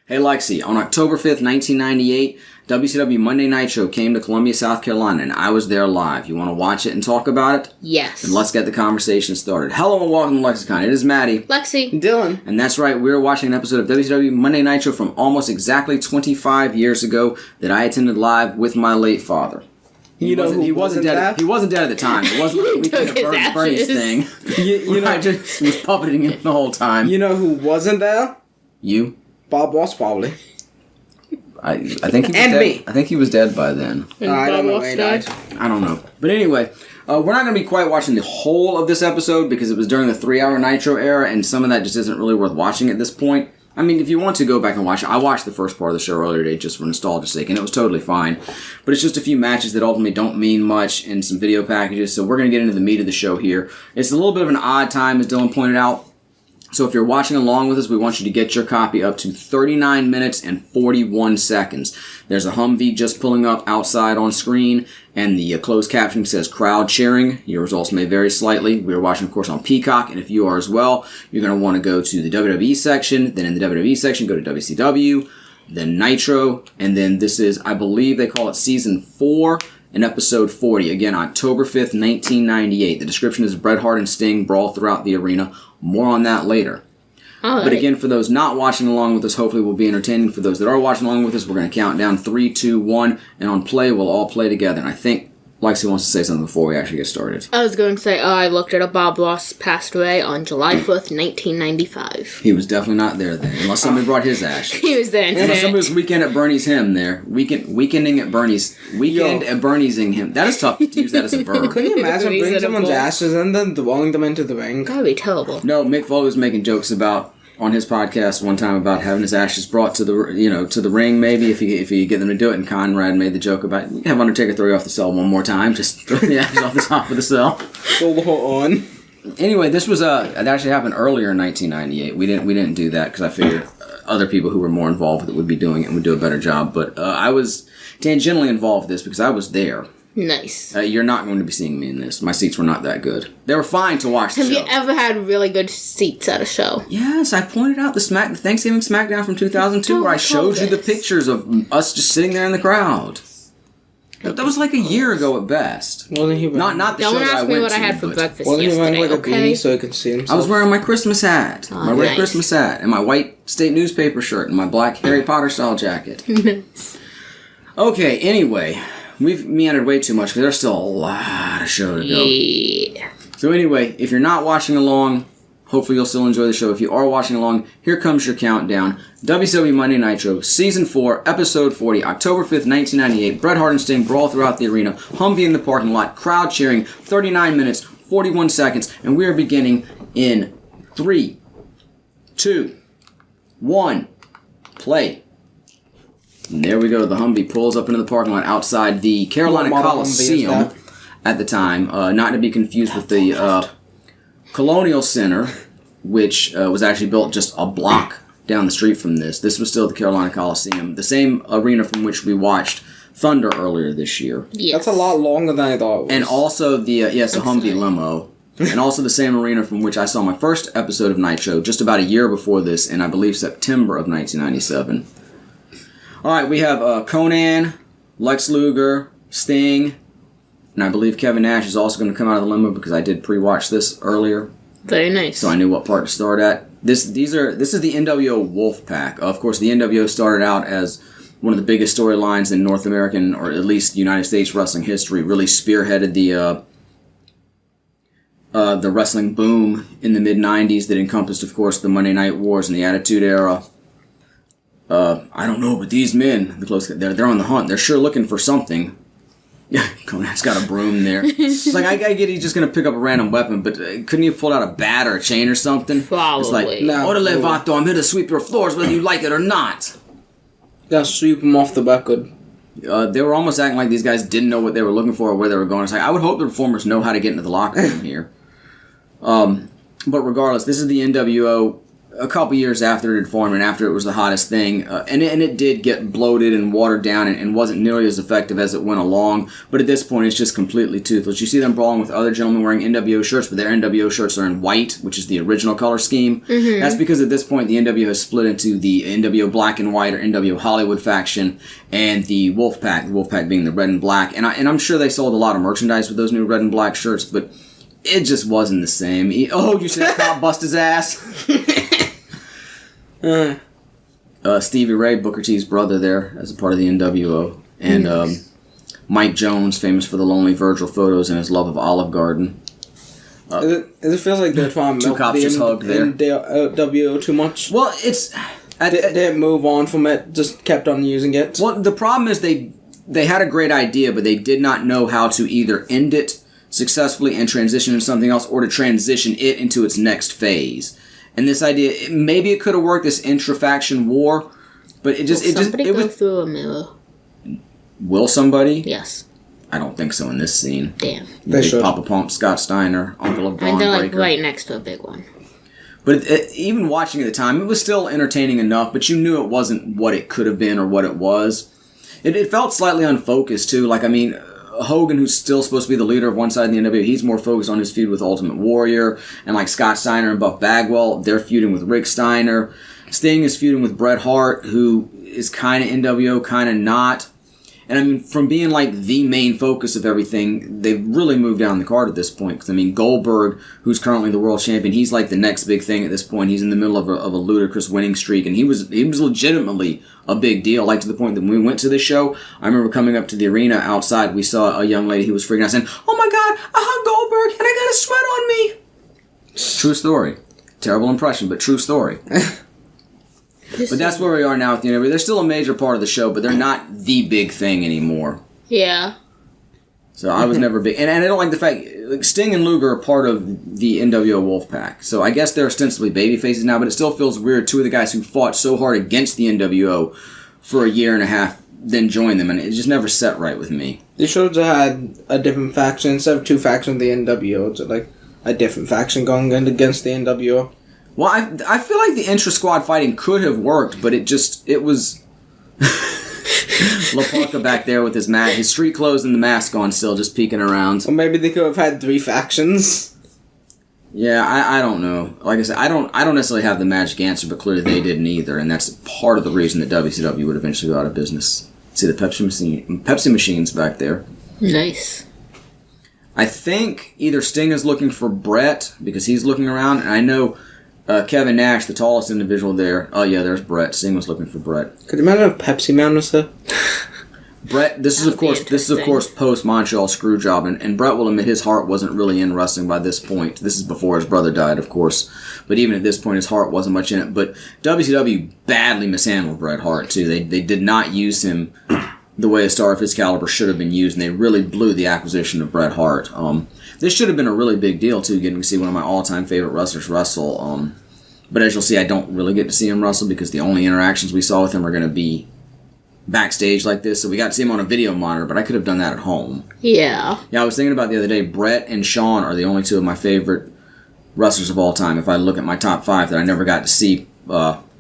Hey Lexi, on October 5th, 1998, WCW Monday Nitro came to Columbia, South Carolina, and I was there live. You want to watch it and talk about it? Yes. Then let's get the conversation started. Hello and welcome to LexiCon. It is Maddie. Lexi. Dylan. And that's right, we're watching an episode of WCW Monday Nitro from almost exactly 25 years ago that I attended live with my late father. He wasn't dead. He wasn't dead at the time. It wasn't like the weekend of Bernie's thing. I just was puppeting him the whole time. You know who wasn't there? You? Bob Ross, probably. I think he was and dead. me. I think he was dead by then. I don't know when he died. I don't know. But anyway, we're not going to be quite watching the whole of this episode because it was during the 3-hour Nitro era, and some of that just isn't really worth watching at this point. I mean, if you want to go back and watch it, I watched the first part of the show earlier today just for nostalgia's sake, and it was totally fine. But it's just a few matches that ultimately don't mean much and some video packages, so we're going to get into the meat of the show here. It's a little bit of an odd time, as Dylan pointed out. So if you're watching along with us, we want you to get your copy up to 39 minutes and 41 seconds. There's a Humvee just pulling up outside on screen, and the closed caption says crowd cheering. Your results may vary slightly. We are watching, of course, on Peacock, and if you are as well, you're going to want to go to the WWE section. Then in the WWE section, go to WCW, then Nitro, and then this is, I believe they call it Season 4. In episode 40, again, October 5th, 1998. The description is Bret Hart and Sting brawl throughout the arena. More on that later. All right. But again, for those not watching along with us, hopefully we'll be entertaining. For those that are watching along with us, we're going to count down 3, 2, 1, and on play, we'll all play together. And I think Lexi wants to say something before we actually get started. I was going to say, I looked it up. Bob Ross passed away on July 5th, 1995. He was definitely not there then, unless somebody brought his ash. He was there Unless today. somebody was Weekend at Bernie's him there. Weekending at Bernie's. Weekend at Bernie'sing him. That is tough to use that as a verb. Can you imagine bringing someone's ashes and then throwing them into the ring? That would be terrible. No, Mick Foley was making jokes on his podcast one time about having his ashes brought to the ring, maybe if you get them to do it. And Conrad made the joke about, you can have Undertaker throw you off the cell one more time, just throw the ashes off the top of the cell. Go on. Anyway, this was it actually happened earlier in 1998. We didn't do that because I figured other people who were more involved with it would be doing it and would do a better job. But I was tangentially involved with this because I was there. Nice. You're not going to be seeing me in this. My seats were not that good. They were fine to watch the Have show. you ever had really good seats at a show? Yes, I pointed out the Thanksgiving SmackDown from 2002 where I showed you the pictures of us just sitting there in the crowd. That was like a year ago at best. Wasn't he Not the show Don't that I ask went me what to, I had for but breakfast Wasn't he wearing yesterday, like a okay? beanie so he could see himself? I was wearing my Christmas hat, my red nice. Christmas hat, and my white state newspaper shirt, and my black Harry Potter style jacket. Nice. Okay, anyway, we've meandered way too much because there's still a lot of show to go. Yeah. So anyway, if you're not watching along, hopefully you'll still enjoy the show. If you are watching along, here comes your countdown. WCW Monday Nitro, Season 4, Episode 40, October 5th, 1998. Bret Hart and Sting brawl throughout the arena. Humvee in the parking lot. Crowd cheering. 39 minutes, 41 seconds. And we are beginning in 3, 2, 1, play. And there we go. The Humvee pulls up into the parking lot outside the Carolina Coliseum at the time. Not to be confused with the Colonial Center, which was actually built just a block down the street from this. This was still the Carolina Coliseum, the same arena from which we watched Thunder earlier this year. Yes. That's a lot longer than I thought it was. And also a Humvee limo. And also the same arena from which I saw my first episode of Nitro just about a year before this, in I believe September of 1997. Alright, we have Conan, Lex Luger, Sting, and I believe Kevin Nash is also going to come out of the limo because I did pre-watch this earlier. Very nice. So I knew what part to start at. This is the NWO WOLF-PAC. Of course, the NWO started out as one of the biggest storylines in North American, or at least United States wrestling history. Really spearheaded the wrestling boom in the mid-90s that encompassed, of course, the Monday Night Wars and the Attitude Era. I don't know, but these men, they're on the hunt. They're sure looking for something. Yeah, Conan's got a broom there. It's like, I get he's just going to pick up a random weapon, but couldn't he have pulled out a bat or a chain or something? Probably. It's like, No. Orale Vato, I'm here to sweep your floors whether you like it or not. Gotta sweep him off the record. They were almost acting like these guys didn't know what they were looking for or where they were going. It's like, I would hope the performers know how to get into the locker room here. But regardless, this is the NWO. a couple years after it had formed and after it was the hottest thing, and it did get bloated and watered down and wasn't nearly as effective as it went along, but at this point it's just completely toothless. You see them brawling with other gentlemen wearing NWO shirts, but their NWO shirts are in white, which is the original color scheme. Mm-hmm. That's because at this point the NWO has split into the NWO Black and White or NWO Hollywood faction and the WOLF-PAC, the WOLF-PAC being the red and black, and I'm sure they sold a lot of merchandise with those new red and black shirts, but it just wasn't the same. You see that cop bust his ass? Stevie Ray, Booker T's brother there, as a part of the NWO. And Mike Jones, famous for the Lonely Virgil photos and his love of Olive Garden. It feels like they're trying to two cops just hugged there. NWO too much. Well, it's... They didn't move on from it, just kept on using it. Well, the problem is they had a great idea, but they did not know how to either end it successfully and transition into something else, or to transition it into its next phase. And this idea, maybe it could have worked, this intra-faction war, but it just... Somebody go through a mirror. Will somebody? Yes. I don't think so in this scene. Damn. They should. Papa Pump, Scott Steiner, Uncle of Braun they're Breaker. right next to a big one. But even watching at the time, it was still entertaining enough, but you knew it wasn't what it could have been or what it was. It felt slightly unfocused, too. Hogan, who's still supposed to be the leader of one side of the NWO, he's more focused on his feud with Ultimate Warrior. And Scott Steiner and Buff Bagwell, they're feuding with Rick Steiner. Sting is feuding with Bret Hart, who is kind of NWO, kind of not. And from being the main focus of everything, they've really moved down the card at this point. Because Goldberg, who's currently the world champion, he's the next big thing at this point. He's in the middle of a ludicrous winning streak, and he was legitimately a big deal. To the point that when we went to this show, I remember coming up to the arena outside, we saw a young lady who was freaking out saying, "Oh my God, I hugged Goldberg and I got a sweat on me." True story. Terrible impression, but true story. But that's where we are now with the NWO. They're still a major part of the show, but they're not the big thing anymore. Yeah. So I was never big. And I don't like the fact... Sting and Luger are part of the NWO Wolf-PAC. So I guess they're ostensibly baby faces now, but it still feels weird. Two of the guys who fought so hard against the NWO for a year and a half then joined them, and it just never set right with me. They should have had a different faction. Instead of two factions of the NWO, it's a different faction going against the NWO. Well, I feel like the intra-squad fighting could have worked, but it was... LaParca back there with his street clothes and the mask on still, just peeking around. Or maybe they could have had three factions. Yeah, I don't know. Like I said, I don't necessarily have the magic answer, but clearly they didn't either, and that's part of the reason that WCW would eventually go out of business. See the Pepsi machines back there. Nice. I think either Sting is looking for Brett, because he's looking around, and I know... Kevin Nash, the tallest individual there. Oh yeah, there's Brett. Sting was looking for Brett. Could you imagine if Pepsi Man was there? Brett, this is of course post Montreal Screwjob, and Brett will admit his heart wasn't really in wrestling by this point. This is before his brother died, of course, but even at this point, his heart wasn't much in it. But WCW badly mishandled Bret Hart too. They did not use him the way a star of his caliber should have been used, and they really blew the acquisition of Bret Hart. This should have been a really big deal, too, getting to see one of my all-time favorite wrestlers wrestle. But as you'll see, I don't really get to see him wrestle because the only interactions we saw with him are going to be backstage like this. So we got to see him on a video monitor, but I could have done that at home. Yeah. Yeah, I was thinking about the other day, Brett and Shawn are the only two of my favorite wrestlers of all time. If I look at my top 5 that I never got to see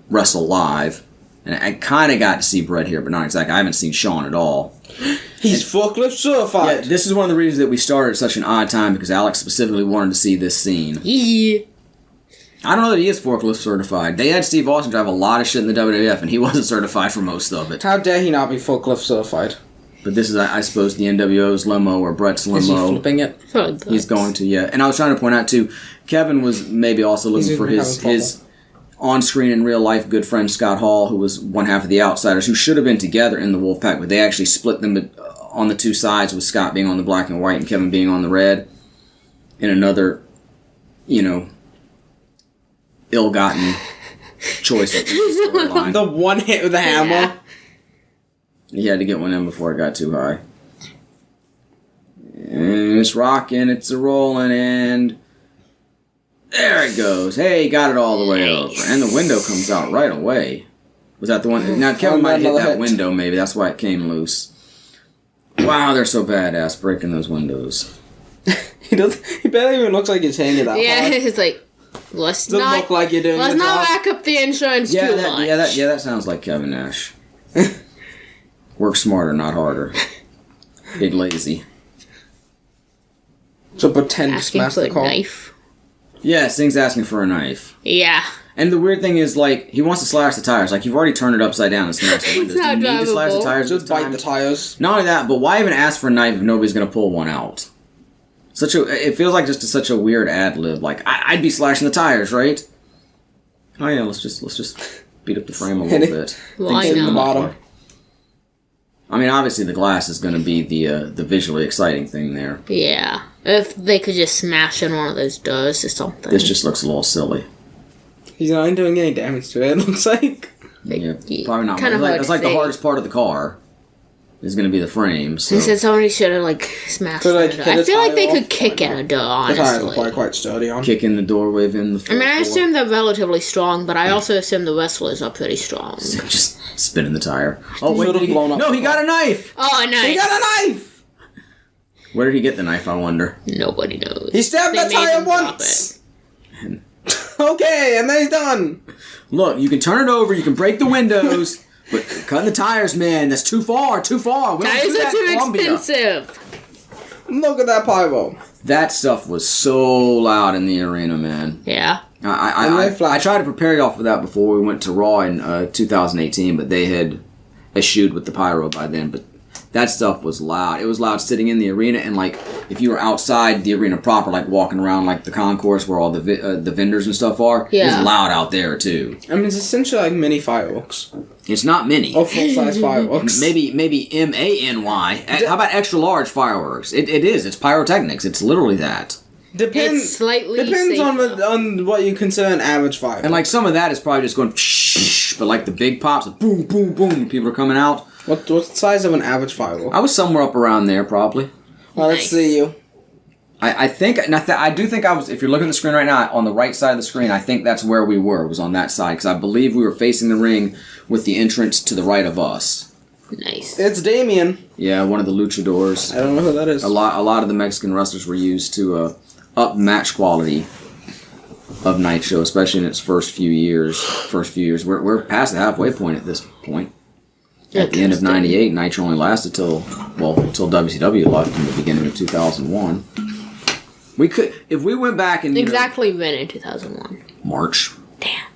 wrestle live. And I kind of got to see Brett here, but not exactly. I haven't seen Shawn at all. He's forklift certified. Yeah, this is one of the reasons that we started at such an odd time, because Alex specifically wanted to see this scene. Yeah. I don't know that he is forklift certified. They had Steve Austin drive a lot of shit in the WWF, and he wasn't certified for most of it. How dare he not be forklift certified? But this is, I suppose, the NWO's limo, or Brett's limo. Is he flipping it? He's going to, yeah. And I was trying to point out, too, Kevin was maybe also looking for his on-screen in real life good friend Scott Hall, who was one half of the Outsiders, who should have been together in the Wolf-PAC, but they actually split them on the two sides, with Scott being on the black and white and Kevin being on the red, in another, ill-gotten choice of the storyline. The one hit with the hammer. He had to get one in before it got too high. And it's rocking, it's a rolling, and there it goes. Hey, got it all the way over. And the window comes out right away. Was that the one? Now, Kevin might have hit that window, maybe. That's why it came loose. Wow, they're so badass breaking those windows. He barely even looks like he's hanging that hard. Yeah, it's like... Let's Doesn't not look like you're doing let's your not job. rack up the insurance too much. That sounds like Kevin Nash. Work smarter, not harder. Big lazy. So pretend to Asking smash for the a car. knife. Yeah, Sting's asking for a knife. Yeah. And the weird thing is, like, he wants to slash the tires. Like, you've already turned it upside down and smashed the windows. Do not you need to slash the drivable. tires Just this bite time? the tires. Not only that, but why even ask for a knife if nobody's going to pull one out? It feels like just such a weird ad lib. Like, I'd be slashing the tires, right? Oh yeah, let's just beat up the frame a little bit. Why In the not? bottom. I mean, obviously the glass is going to be the visually exciting thing there. Yeah. If they could just smash in one of those doors or something. This just looks a little silly. He's not doing any damage to it, it looks like. Yeah, probably not. Kinda Much. hard It's to like the see. hardest part of the car is going to be the frame. So. He said somebody should have, like, smashed Could, like, the door. hit I a feel like tire they off? could kick in a door, The tires are honestly. probably quite sturdy on. Kick in the door, wave in the I mean, I floor. assume they're relatively strong, but I also assume the wrestlers are pretty strong. Just spinning the tire. Oh wait, Should've blown up no, the he got a knife. Oh, nice. He got a knife! Where did he get the knife? I wonder. Nobody knows. He stabbed They that made tire him drop once! Okay, and then he's done. Look, you can turn it over, you can break the windows, but cutting the tires, man, that's too far. We don't Tires do are that in too Columbia. expensive. Look at that pyro. That stuff was so loud in the arena, man. Yeah. And they I flash. tried to prepare y'all for that before we went to Raw in 2018, but they had eschewed with the pyro by then. But that stuff was loud. It was loud sitting in the arena, and like if you were outside the arena proper, like walking around like the concourse where all the vendors and stuff are, it Yeah. was loud out there too. I mean, it's essentially like mini fireworks. It's not many. Or full-size fireworks. Maybe MANY. How about extra large fireworks? It is. It's pyrotechnics. It's literally that. It's slightly Depends safer. on what you consider an average firework. And like some of that is probably just going, but like the big pops, boom, boom, boom, people are coming out. What's the size of an average firework? I was somewhere up around there probably. Well, let's Nice. see you. I think, and I do think I was, if you're looking at the screen right now, on the right side of the screen, I think that's where we were, was on that side, because I believe we were facing the ring with the entrance to the right of us. Nice. It's Damien. Yeah, one of the luchadors. I don't know who that is. A lot of the Mexican wrestlers were used to up match quality of Nitro, especially in its first few years. We're past the halfway point at this point. At the end of Interesting. '98, Nitro only lasted till WCW left in the beginning of 2001. We could, if we went back and Exactly when in 2001. March. Damn.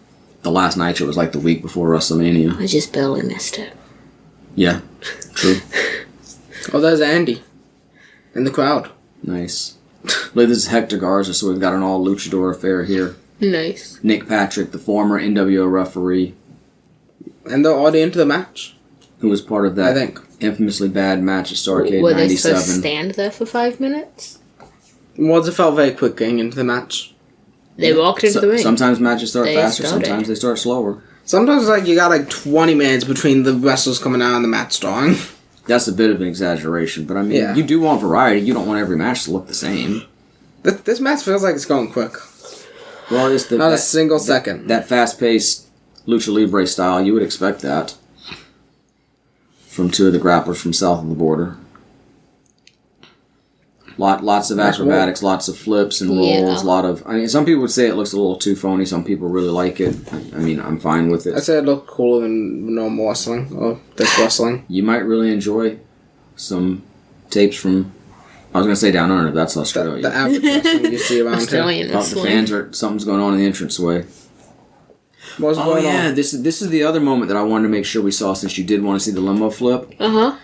The last Nitro was like the week before WrestleMania. I just barely missed it. Yeah, true. Oh, there's Andy. In the crowd. Nice. Look, this is Hector Garza, so we've got an all luchador affair here. Nice. Nick Patrick, the former NWO referee, And they're already into the match. who was part of that I think. infamously bad match at Starrcade Were they supposed to '97. stand there for 5 minutes? Well, it felt very quick getting into the match. They walked into the ring. Sometimes matches start They faster, started. sometimes they start slower. Sometimes like you got like 20 minutes between the wrestlers coming out and the match starting. That's a bit of an exaggeration, but I mean, Yeah. you do want variety. You don't want every match to look the same. This match feels like it's going quick. Well, it's Not a single second. that fast-paced lucha libre style. You would expect that from two of the grapplers from south of the border. Lots of acrobatics, lots of flips and rolls. Yeah. I mean, some people would say it looks a little too phony. Some people really like it. I mean, I'm fine with I it. said it looked cooler than normal wrestling or this wrestling. You might really enjoy some tapes from. I was going to say down under. That's Australia. The average wrestling you see around here. Australian Oh, the wrestling. fans are. Something's going on in the entranceway. What's Oh going yeah, on? this is the other moment that I wanted to make sure we saw, since you did want to see the limo flip. Uh-huh.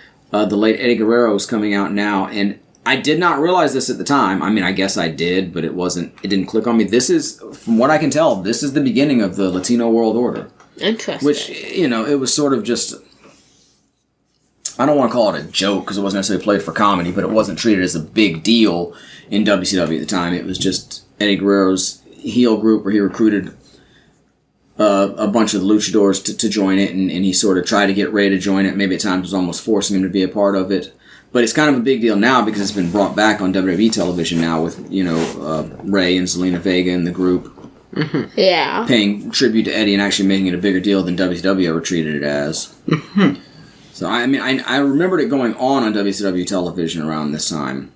The late Eddie Guerrero is coming out now, and I did not realize this at the time. I mean, I guess I did, but it didn't click on me. This is, from what I can tell, this is the beginning of the Latino World Order, Interesting. which, it was sort of just, I don't want to call it a joke because it wasn't necessarily played for comedy, but it wasn't treated as a big deal in WCW at the time. It was just Eddie Guerrero's heel group where he recruited a bunch of the luchadors to join it, and he sort of tried to get Ray to join it. Maybe at times was almost forcing him to be a part of it. But it's kind of a big deal now because it's been brought back on WWE television now with, Ray and Zelina Vega and the group Yeah. paying tribute to Eddie and actually making it a bigger deal than WCW ever treated it as. So, I mean, I remembered it going on WCW television around this time.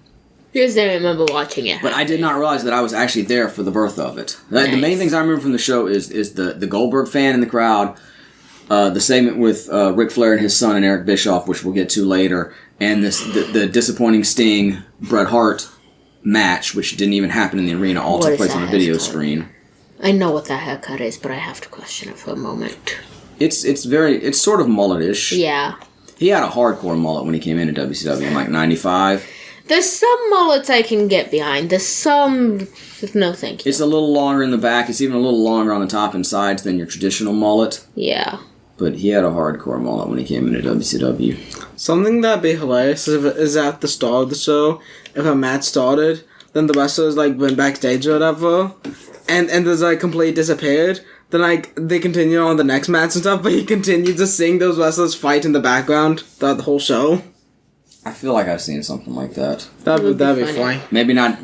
Because I remember watching it. But I did not realize that I was actually there for the birth of it. The main things I remember from the show is the Goldberg fan in the crowd, the segment with Ric Flair and his son and Eric Bischoff, which we'll get to later, and the disappointing Sting Bret Hart match, which didn't even happen in the arena, all took place on a video screen. I know what that haircut is, but I have to question it for a moment. It's sort of mulletish. Yeah. He had a hardcore mullet when he came into WCW in like 95. There's some mullets I can get behind. There's some... No, thank you. It's a little longer in the back. It's even a little longer on the top and sides than your traditional mullet. Yeah. But he had a hardcore mullet when he came into WCW. Something that'd be hilarious is at the start of the show, if a match started, then the wrestlers like went backstage or whatever, and there's like completely disappeared. Then like they continue on the next match and stuff, but he continued to sing those wrestlers fight in the background throughout the whole show. I feel like I've seen something like that. That'd be funny. Maybe not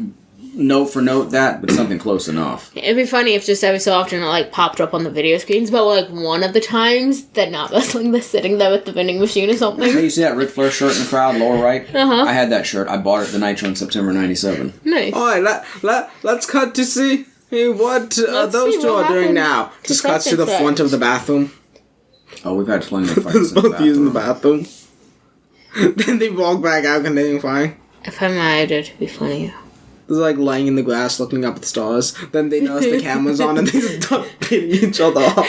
note for note that, but something close enough. It'd be funny if just every so often it like popped up on the video screens, but like one of the times they're not wrestling, they're sitting there with the vending machine or something. Hey, you see that Ric Flair shirt in the crowd, lower right? Uh-huh. I had that shirt. I bought it at the Nitro in September 97. Nice. Alright, let's cut to see what those two are doing now. Just cut to the front of the bathroom. Oh, we've had plenty of fights in the Both using the bathroom. bathroom. Then they walk back out continuing fine. If I married it, it'd be funny. They're like lying in the grass looking up at the stars. Then they notice the camera's on and they just start beating each other up.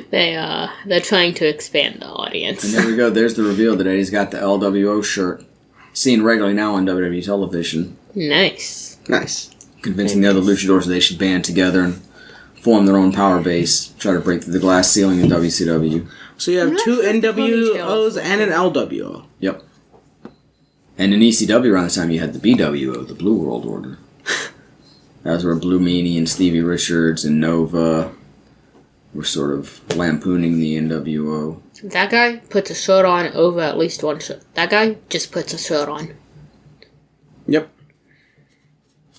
They're trying to expand the audience. And there we go. There's the reveal that Eddie's got the LWO shirt. Seen regularly now on WWE television. Nice. Nice. Convincing the other luchadors that they should band together and form their own power base. Try to break through the glass ceiling in WCW. So you have two NWOs and an LWO. Yep. And in ECW around the time you had the BWO, the Blue World Order. That was where Blue Meanie and Stevie Richards and Nova were sort of lampooning the NWO. That guy puts a shirt on over at least one shirt. That guy just puts a shirt on. Yep.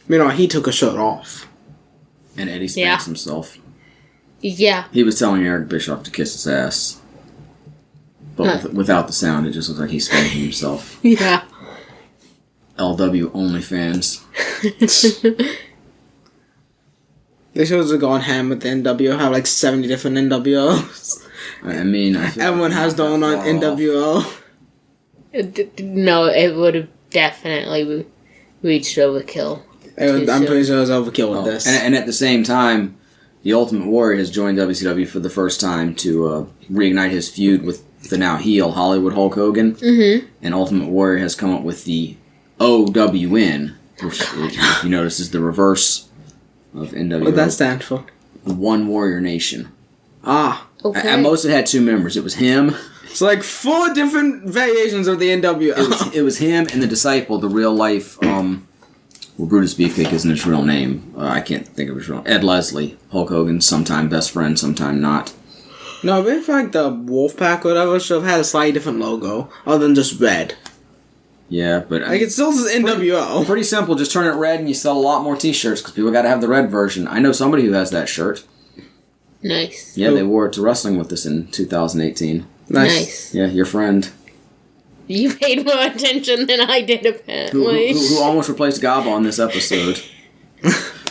Meanwhile, he took a shirt off. And Eddie spanks himself. Yeah. He was telling Eric Bischoff to kiss his ass. But without the sound, it just looks like he's spanking himself. Yeah. LW OnlyFans. They should have gone ham with the NWO, have like 70 different NWOs. I mean, Everyone has their own NWO. No, it would have definitely reached overkill. I'm pretty sure it was overkill with this. And at the same time, the Ultimate Warrior has joined WCW for the first time to reignite his feud with the now heel Hollywood Hulk Hogan. Mm-hmm. And Ultimate Warrior has come up with the OWN, which, if you notice, is the reverse of NWO. What does that stand for? One Warrior Nation. Ah. Okay. At most, it had two members. It was him. It's like 4 different variations of the NWO. It was him and the Disciple, the real life. Well, Brutus Beefcake isn't his real name. I can't think of his real name. Ed Leslie, Hulk Hogan, sometime best friend, sometime not. No, but if like the WOLF-PAC or whatever should have had a slightly different logo, other than just red. Yeah, but Like it still says NWO. pretty simple. Just turn it red, and you sell a lot more T-shirts because people got to have the red version. I know somebody who has that shirt. Nice. Yeah, they wore it to wrestling with us in 2018. Nice. Yeah, your friend. You paid more attention than I did, apparently. Who almost replaced Gaba on this episode.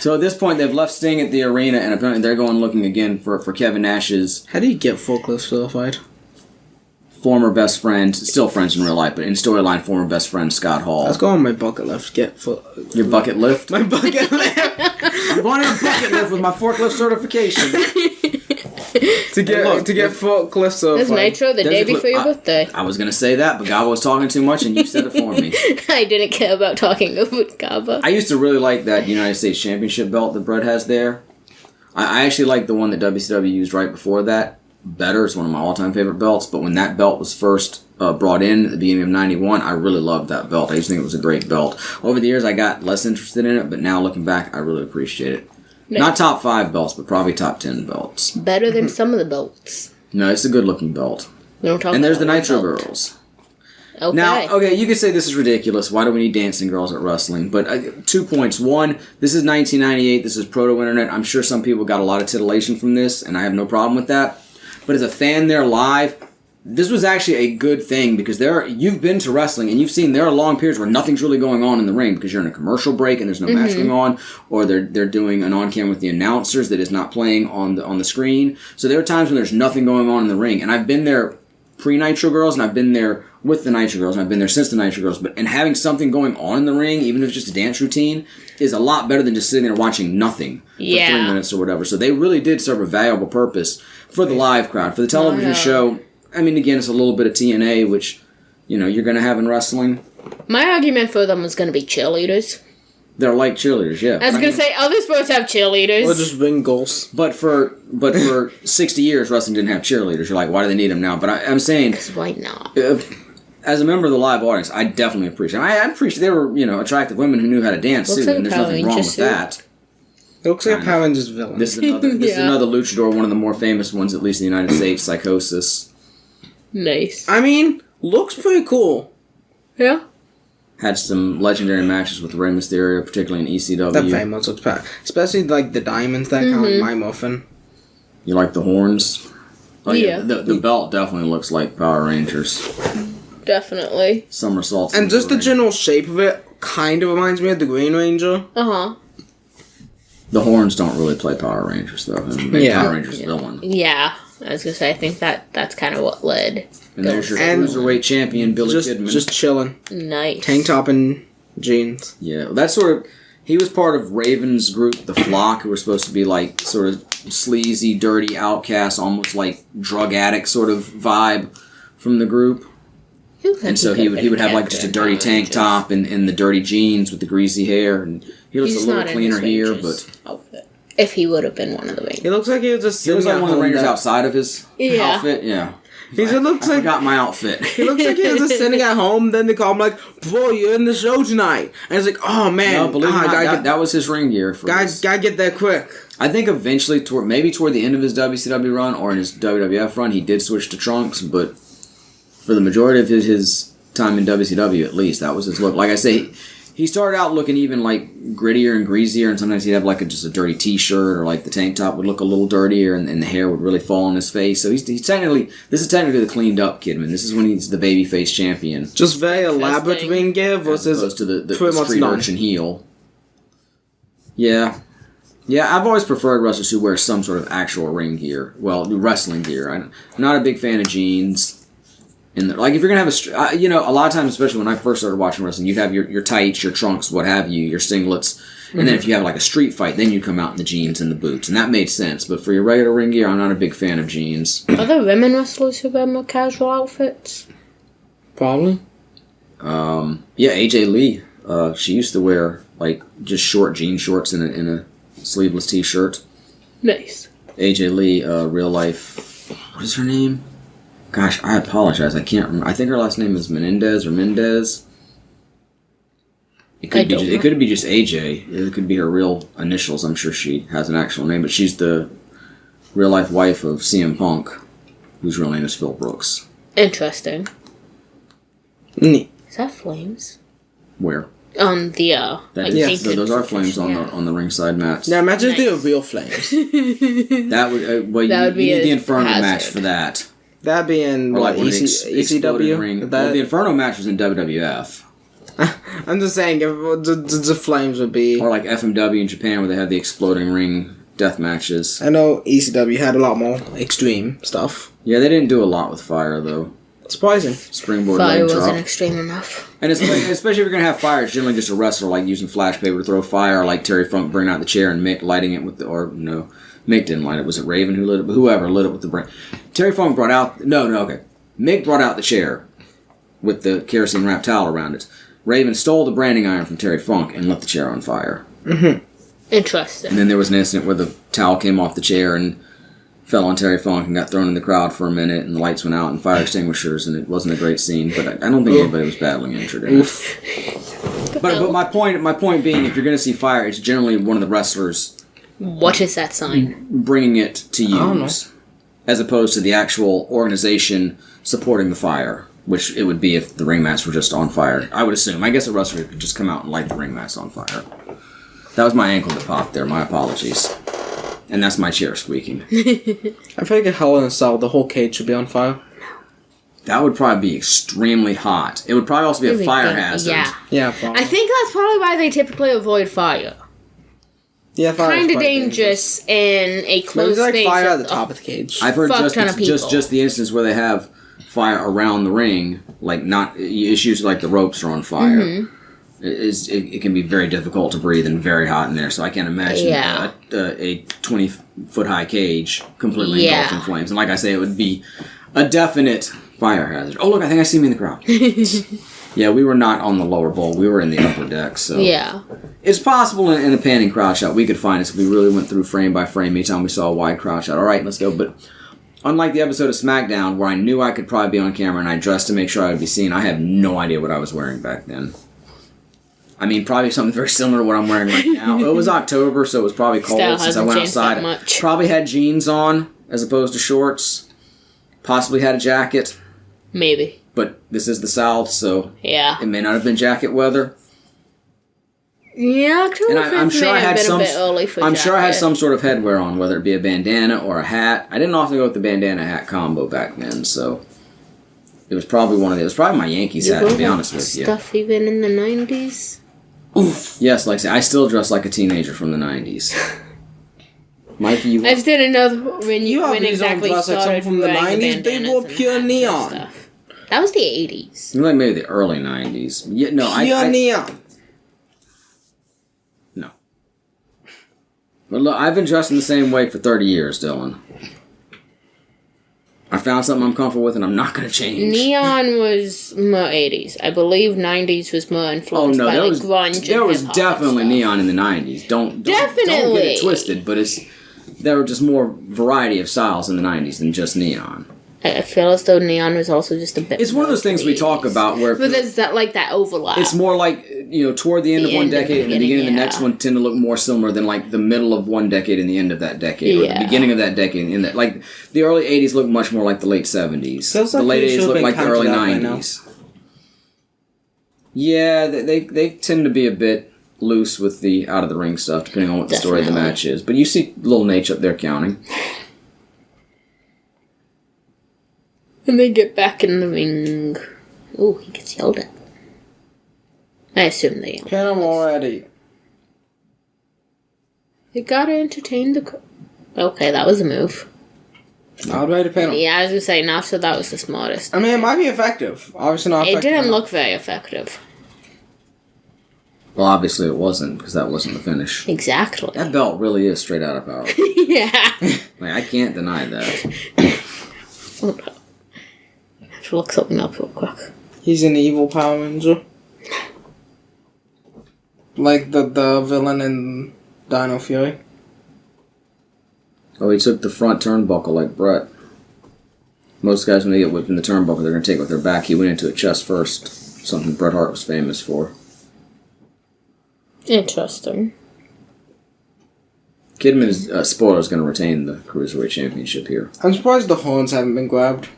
So at this point, they've left Sting at the arena, and apparently they're going looking again for Kevin Nash's How do you get forklift certified? former best friend, still friends in real life, but in storyline, former best friend Scott Hall. Let's go on my bucket list. Your bucket lift? My bucket list. I'm going on a bucket lift with my forklift certification. to get forklift certified. That's Nitro the day before your birthday. I was going to say that, but Gaba was talking too much, and you said it for me. I didn't care about talking with Gaba. I used to really like that United States Championship belt that Brett has there. I actually like the one that WCW used right before that better. It's one of my all-time favorite belts, but when that belt was first brought in at the beginning of 91, I really loved that belt. I used to think it was a great belt. Over the years, I got less interested in it, but now looking back, I really appreciate it. Nice. Not top 5 belts, but probably top 10 belts. Better than some of the belts. No, it's a good-looking belt. We don't talk And there's about the Nitro belt. Girls. Okay. Now, okay, you could say this is ridiculous. Why do we need dancing girls at wrestling? But 2 points. One, this is 1998. This is proto-internet. I'm sure some people got a lot of titillation from this, and I have no problem with that. But as a fan there live, this was actually a good thing because you've been to wrestling and you've seen there are long periods where nothing's really going on in the ring because you're in a commercial break and there's no match going on, or they're doing an on-camera with the announcers that is not playing on the screen. So there are times when there's nothing going on in the ring, and I've been there pre-Nitro Girls and I've been there with the Nitro Girls and I've been there since the Nitro Girls. And having something going on in the ring, even if it's just a dance routine, is a lot better than just sitting there watching nothing for 3 minutes or whatever. So they really did serve a valuable purpose for the live crowd. For the television show, I mean, again, it's a little bit of TNA, which, you're going to have in wrestling. My argument for them was going to be cheerleaders. They're like cheerleaders, yeah. I was going to say, other sports have cheerleaders. Or just ring goals. But for 60 years, wrestling didn't have cheerleaders. You're like, why do they need them now? But I'm saying... Why not? As a member of the live audience, I definitely appreciate them. I appreciate they were, attractive women who knew how to dance, too, and there's nothing wrong with that. It looks like a Power Rangers villain. This is another luchador, one of the more famous ones, at least in the United States, Psychosis. Nice. I mean, looks pretty cool. Yeah. Had some legendary matches with Rey Mysterio, particularly in ECW. That famous looks bad. Especially like the diamonds that kind of like my muffin. You like the horns? Oh Yeah. The belt definitely looks like Power Rangers. Definitely. Somersaults. And just the general shape of it kind of reminds me of the Green Ranger. Uh-huh. The horns don't really play Power Rangers, though. Power Rangers villain. Yeah. I was going to say, I think that's kind of what led. And there's your cruiserweight champion, Billy Kidman. Just chilling. Nice. Tank top and jeans. Yeah, that's sort of... He was part of Raven's group, The Flock, who were supposed to be like sort of sleazy, dirty outcasts, almost like drug addict sort of vibe from the group. And so he would have like just a dirty tank top and the dirty jeans with the greasy hair, and he looks a little cleaner here, but outfit. If he would have been one of the Rangers. He looks like he was just he was like one of the Rangers that. outside of his outfit. Yeah, He just looks I like forgot my outfit. he looks like he was just sitting at home. Then they call him like, "Bro, you're in the show tonight," and it's like, "Oh man, No, believe it or not, that was his ring gear. Gotta get there quick." I think eventually, toward the end of his WCW run or in his WWF run, he did switch to trunks, but for the majority of his time in WCW, at least, that was his look. Like I say, he started out looking even like grittier and greasier, and sometimes he'd have like just a dirty T-shirt, or like the tank top would look a little dirtier, and the hair would really fall on his face. So he's technically, this is technically the cleaned up Kidman. This is when he's the babyface champion, Just very elaborate ring gear as opposed versus to the pretty much street none. urchin heel. Yeah. Yeah, I've always preferred wrestlers who wear some sort of actual ring gear. Well, wrestling gear. I'm not a big fan of jeans. Like, if you're going to have a lot of times, especially when I first started watching wrestling, you'd have your tights, your trunks, what have you, your singlets. And then if you have like a street fight, then you come out in the jeans and the boots. And that made sense. But for your regular ring gear, I'm not a big fan of jeans. Are there women wrestlers who wear more casual outfits? Probably. Yeah, AJ Lee. She used to wear like just short jean shorts in a sleeveless T-shirt. Nice. AJ Lee, real life. What is her name? Gosh, I apologize. I can't remember. I think her last name is Menendez or Mendez. It could be just AJ. It could be her real initials. I'm sure she has an actual name, but she's the real life wife of CM Punk, whose real name is Phil Brooks. Interesting. Neat. Is that flames? Where? On the Those are flames on the ringside mats. Now imagine if they were real flames. That would you need the Inferno match for that. That'd be in Or like what, one of the exploded ring. Well, the Inferno match was in WWF. I'm just saying, if the flames would be. Or like FMW in Japan, where they have the exploding ring death matches. I know ECW had a lot more extreme stuff. Yeah, they didn't do a lot with fire though. Surprising. Springboard fire leg drop. wasn't extreme enough. And especially if you're gonna have fire, it's generally just a wrestler like using flash paper to throw fire, like Terry Funk bringing out the chair and Mick lighting it with Mick didn't light it. Was it Raven who lit it? But whoever lit it with the brand. Terry Funk brought out... okay. Mick brought out the chair with the kerosene wrapped towel around it. Raven stole the branding iron from Terry Funk and lit the chair on fire. Mm-hmm. Interesting. And then there was an incident where the towel came off the chair and fell on Terry Funk and got thrown in the crowd for a minute, and the lights went out and fire extinguishers, and it wasn't a great scene, but I don't think anybody was badly injured in it. But my point being, if you're going to see fire, it's generally one of the wrestlers... What is that sign? Bringing it to use, as opposed to the actual organization supporting the fire, which it would be if the ring mats were just on fire. I would assume. I guess a wrestler could just come out and light the ring mats on fire. That was my ankle that popped there. My apologies. And that's my chair squeaking. I feel like a Hell in a Cell, the whole cage should be on fire. That would probably be extremely hot. It would probably also be a fire hazard. Yeah. Yeah, probably. I think that's probably why they typically avoid fire. Yeah, fire Kind of dangerous in a closed Maybe space. like fire at the top of the cage. I've heard Fuck ton of people. just the instance where they have fire around the ring, like not issues like the ropes are on fire. Mm-hmm. It can be very difficult to breathe and very hot in there. So I can't imagine a 20-foot high cage completely engulfed in flames. And like I say, it would be a definite fire hazard. Oh look, I think I see me in the crowd. Yeah, we were not on the lower bowl. We were in the upper deck. So Yeah. it's possible in a panning crowd shot we could find us if we really went through frame by frame anytime we saw a wide crowd shot. All right, let's go. But unlike the episode of SmackDown where I knew I could probably be on camera and I dressed to make sure I would be seen, I have no idea what I was wearing back then. I mean, probably something very similar to what I'm wearing right now. It was October, so it was probably cold Style since I hasn't went changed that outside. much. Probably had jeans on as opposed to shorts. Possibly had a jacket. Maybe. But this is the South, so Yeah. it may not have been jacket weather. Yeah, October And 5th I'm sure may I have had been some. a bit early for I'm sure I had jacket. some sort of headwear on, whether it be a bandana or a hat. I didn't often go with the bandana hat combo back then, so it was probably one of the. It was probably my Yankees hat, to be honest with you. Stuff even in the 90s? Yes, like I say, I still dress like a teenager from the '90s. Mikey, you. I just didn't know when You when obviously exactly don't dress like started someone from the wearing 90s, they bandanas wore and pure hats and neon. stuff. That was the 80s. Like maybe the early '90s. Yeah, no, Pure neon. No. But look, I've been dressing the same way for 30 years, Dylan. I found something I'm comfortable with, and I'm not going to change. Neon was more 80s. I believe 90s was more influenced by like grunge. There and was hip-hop definitely and stuff. neon in the '90s. Don't get Definitely. it twisted, but there were just more variety of styles in the '90s than just neon. I feel as though neon was also just a bit. It's one of those things we talk about where But there's that that overlap. it's more like toward the end of one decade and the beginning of the next yeah. one tend to look more similar than like the middle of one decade and the end of that decade, or Yeah. the beginning of that decade and the end of that. Like the early '80s look much more like the late '70s. Feels The like late we '80s should've look been like the early counted out by now. '90s. Yeah, they tend to be a bit loose with the out of the ring stuff, depending on what the story of the Definitely. match is. But you see little Nate up there counting. And they get back in the ring. Oh, he gets yelled at. I assume they yell. Pin him already. They gotta entertain the. Okay, that was a move. I would ready to pin him. Yeah, I was gonna say, not so that was the smartest. I mean, it might be effective. Obviously not It effective. didn't look very effective. Well, obviously it wasn't, because that wasn't the finish. Exactly. That belt really is straight out of power. Yeah. Like, I can't deny that. Hold up. I have to look something up real quick. He's an evil Power Ranger. Like the villain in Dino Fury. Oh, he took the front turnbuckle like Brett. Most guys, when they get whipped in the turnbuckle, they're going to take it with their back. He went into it chest first. Something Bret Hart was famous for. Interesting. Kidman is, spoiler, is going to retain the Cruiserweight Championship here. I'm surprised the horns haven't been grabbed.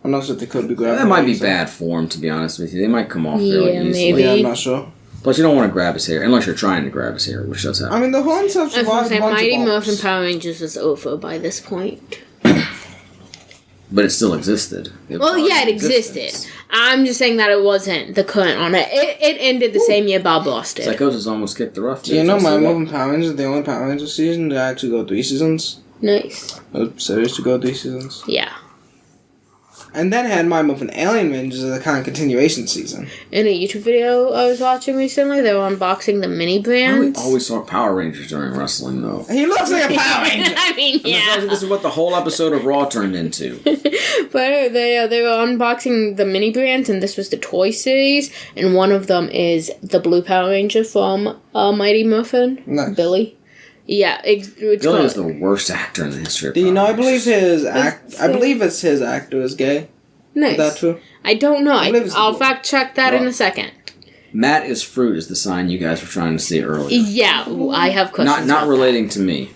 Unless they could be grabbed. That might be bad form, to be honest with you. They might come off fairly Yeah, easily. maybe. Yeah, I'm not sure. Plus, you don't want to grab his hair, unless you're trying to grab his hair, which does happen. I mean, the horns have I was gonna survived say, a bunch Mighty of Morphin bumps. Power Rangers was over by this point. But it still existed. Well, yeah, it existed. I'm just saying that it wasn't the current on it. It ended the same year Bob lost it. Psychosis almost kicked the rough. Do you know my Moving Power Rangers is the only Power Ranger season to actually go 3 seasons? Nice. A series to go 3 seasons. Yeah. And then had my Moving Alien Rangers as a kind of continuation season. In a YouTube video I was watching recently, they were unboxing the mini I brands. always saw Power Rangers during wrestling, though. He looks like a Power Ranger! I mean, yeah. This is what the whole episode of Raw turned into. But they were unboxing the mini brands, and this was the toy series, and one of them is the Blue Power Ranger from Mighty Morphin. Nice. Billy. Yeah, it's Billy called- is the worst actor in the history of Do you know, I Power believe Rangers. I believe it's his actor is gay. Nice. Is that true? I don't know. believe it's- I'll fact check that in a second. Matt is fruit is the sign you guys were trying to see earlier. Yeah, I have questions. Not about relating to me.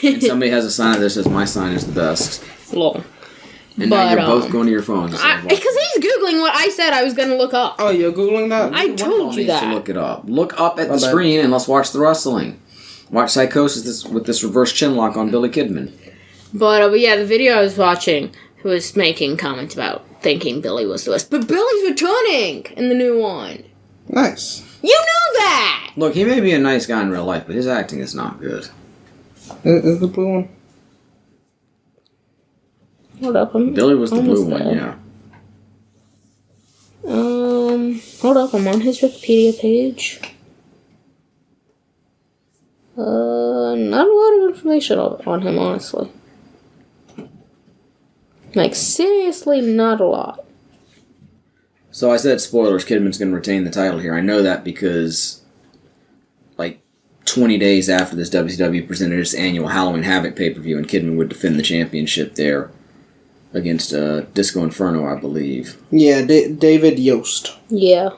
And somebody has a sign that says my sign is the best. that. Lol. And now But, you're both going to your phones. and saying, Because he's Googling what I said I was going to look up. Oh, you're Googling that? I One told you needs to that. look it up. Look up at the My bad. screen and let's watch the wrestling. Watch Psychosis with this reverse chin lock on Billy Kidman. But yeah, the video I was watching, who was making comments about thinking Billy was the worst. But Billy's returning in the new one. Nice. You knew that! Look, he may be a nice guy in real life, but his acting is not good. Is the blue one? Hold up. Billy was the blue one, yeah. Hold up. I'm on his Wikipedia page. Not a lot of information on him, honestly. Like, seriously, not a lot. So I said spoilers, Kidman's going to retain the title here. I know that because, like, 20 days after this, WCW presented its annual Halloween Havoc pay-per-view, and Kidman would defend the championship there against Disco Inferno, I believe. Yeah, David Yost. Yeah.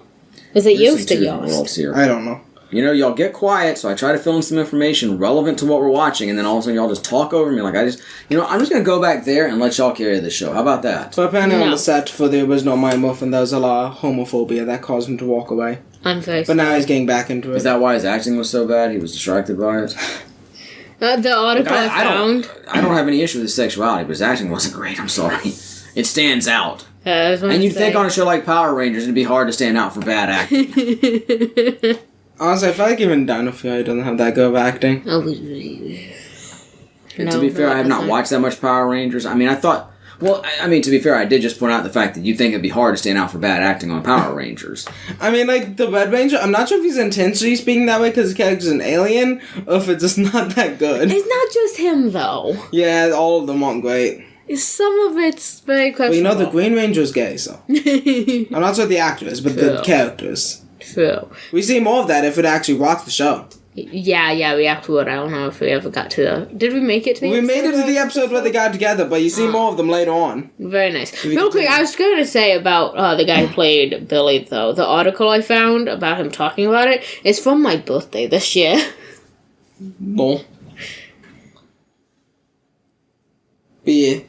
Is it There's Yost some or two different Yost? worlds here. I don't know. You know, y'all get quiet, so I try to fill in some information relevant to what we're watching, and then all of a sudden y'all just talk over me like I'm just going to go back there and let y'all carry the show. How about that? So apparently on No. the set for the original Mighty Morphin, there was a lot of homophobia that caused him to walk away. I'm very But now he's getting back into it. Is that why his acting was so bad? He was distracted by it? The article I found. I don't have any issue with his sexuality, but his acting wasn't great. I'm sorry. It stands out. And you'd think on a show like Power Rangers, it'd be hard to stand out for bad acting. Honestly, I feel like even Dino Fury doesn't have that good of acting. No, To be fair, I have not watched that much Power Rangers. I mean, to be fair, I did just point out the fact that you think it'd be hard to stand out for bad acting on Power Rangers. I mean, like, the Red Ranger, I'm not sure if he's intentionally speaking that way because his character's an alien, or if it's just not that good. It's not just him, though. Yeah, all of them aren't great. Some of it's very But questionable. the Green Ranger's gay, so. I'm not sure the actor is, but the True. characters. True. We see more of that if it actually watched the show. Yeah, we actually would. I don't know if we ever got to the... Did we make it to the We made it to the episode? episode where they got together, but you see more of them later on. Very nice. we Real quick, continue. I was going to say about the guy who played Billy, though. The article I found about him talking about it is from my birthday this year. No. But yeah.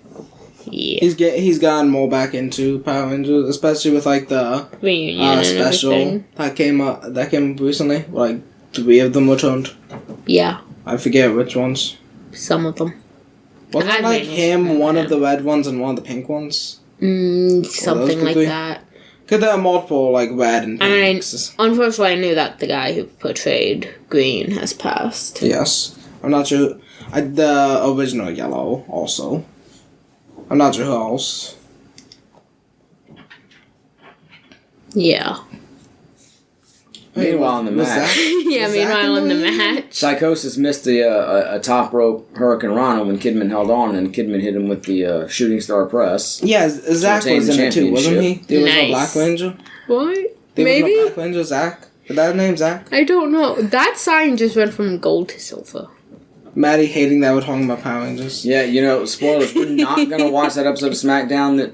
Yeah. He's gotten more back into Power Rangers, especially with like the Reunion and special everything. that came up recently. Like 3 of them returned. Yeah, I forget which ones. some of them. Wasn't it I've like been him, listening, one yeah. of the red ones, and one of the pink ones? Something could like be. that. Cause there are multiple like red and I mean, pinks. unfortunately, I knew that the guy who portrayed Green has passed. Yes, I'm not sure. The original Yellow also. I'm not sure who else. Yeah. Meanwhile, in the Was match, Yeah, Was meanwhile that in the the match. Psychosis missed a top rope Hurricane Rana when Kidman held on, and Kidman hit him with the Shooting Star Press. Yeah, Zach retain was the in it too, wasn't he? championship. The original Nice. Black Ranger. What? The Maybe? original Black Ranger, Zach. Is that his name, Zach? I don't know. That sign just went from gold to silver. Maddie hating that we're talking about Power Rangers. Yeah, spoilers. We're not going to watch that episode of SmackDown that